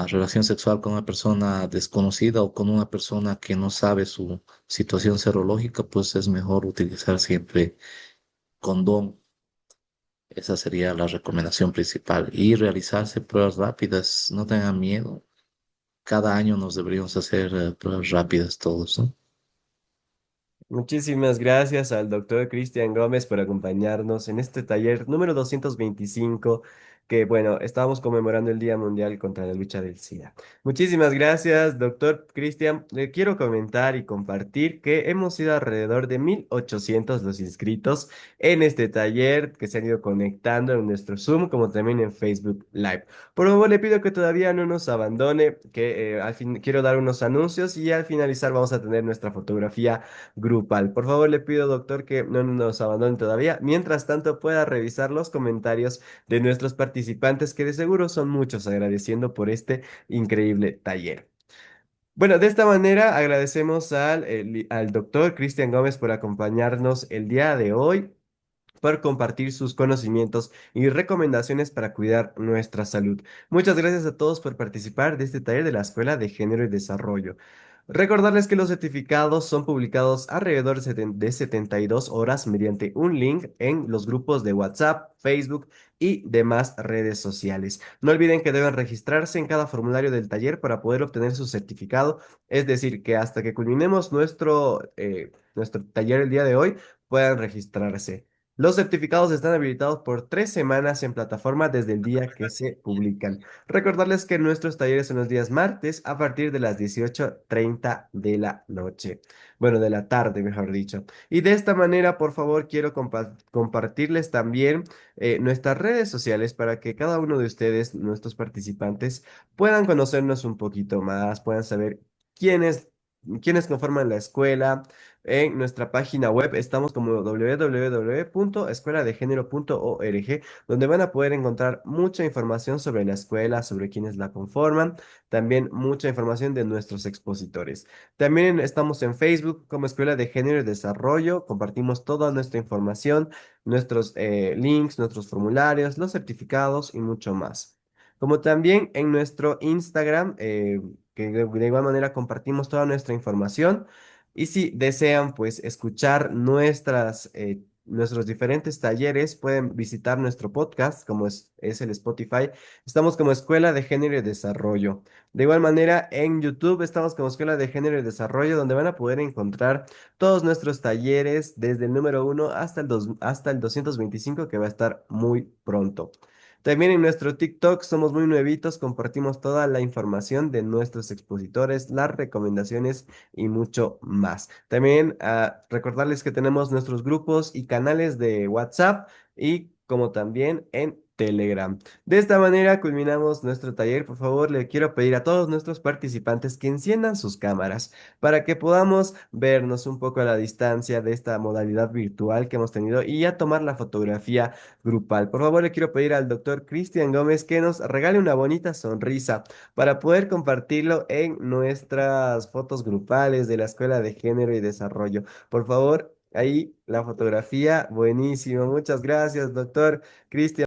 relación sexual con una persona desconocida o con una persona que no sabe su situación serológica, pues es mejor utilizar siempre condón. Esa sería la recomendación principal. Y realizarse pruebas rápidas. No tengan miedo. Cada año nos deberíamos hacer pruebas rápidas todos, ¿no? Muchísimas gracias al doctor Cristian Gómez por acompañarnos en este taller número 225 que, bueno, estábamos conmemorando el Día Mundial contra la lucha del SIDA. Muchísimas gracias, doctor Cristian. Le quiero comentar y compartir que hemos sido alrededor de 1.800 los inscritos en este taller que se han ido conectando en nuestro Zoom, como también en Facebook Live. Por favor, le pido que todavía no nos abandone, que al fin quiero dar unos anuncios y al finalizar vamos a tener nuestra fotografía grupal. Por favor, le pido, doctor, que no nos abandone todavía. Mientras tanto, pueda revisar los comentarios de nuestros participantes, que de seguro son muchos, agradeciendo por este increíble taller. Bueno, de esta manera agradecemos al doctor Cristian Gómez por acompañarnos el día de hoy, por compartir sus conocimientos y recomendaciones para cuidar nuestra salud. Muchas gracias a todos por participar de este taller de la Escuela de Género y Desarrollo. Recordarles que los certificados son publicados alrededor de 72 horas mediante un link en los grupos de WhatsApp, Facebook y demás redes sociales. No olviden que deben registrarse en cada formulario del taller para poder obtener su certificado, es decir, que hasta que culminemos nuestro taller el día de hoy, puedan registrarse. Los certificados están habilitados por 3 semanas en plataforma desde el día que se publican. Recordarles que nuestros talleres son los días martes a partir de las 18:30 de la noche. Bueno, de la tarde, mejor dicho. Y de esta manera, por favor, quiero compartirles también nuestras redes sociales para que cada uno de ustedes, nuestros participantes, puedan conocernos un poquito más, puedan saber quiénes, quiénes conforman la escuela. En nuestra página web estamos como www.escueladegénero.org, donde van a poder encontrar mucha información sobre la escuela, sobre quienes la conforman, también mucha información de nuestros expositores. También estamos en Facebook como Escuela de Género y Desarrollo, compartimos toda nuestra información, nuestros links, nuestros formularios, los certificados y mucho más. Como también en nuestro Instagram, que de igual manera compartimos toda nuestra información. Y si desean, pues, escuchar nuestros diferentes talleres, pueden visitar nuestro podcast, como es el Spotify. Estamos como Escuela de Género y Desarrollo. De igual manera, en YouTube estamos como Escuela de Género y Desarrollo, donde van a poder encontrar todos nuestros talleres, desde el número 1 hasta el 225, que va a estar muy pronto. También en nuestro TikTok somos muy nuevitos, compartimos toda la información de nuestros expositores, las recomendaciones y mucho más. También recordarles que tenemos nuestros grupos y canales de WhatsApp y como también en Telegram. De esta manera culminamos nuestro taller. Por favor, le quiero pedir a todos nuestros participantes que enciendan sus cámaras para que podamos vernos un poco a la distancia de esta modalidad virtual que hemos tenido y ya tomar la fotografía grupal. Por favor, le quiero pedir al doctor Cristian Gómez que nos regale una bonita sonrisa para poder compartirlo en nuestras fotos grupales de la Escuela de Género y Desarrollo. Por favor, ahí la fotografía, buenísimo. Muchas gracias, doctor Cristian.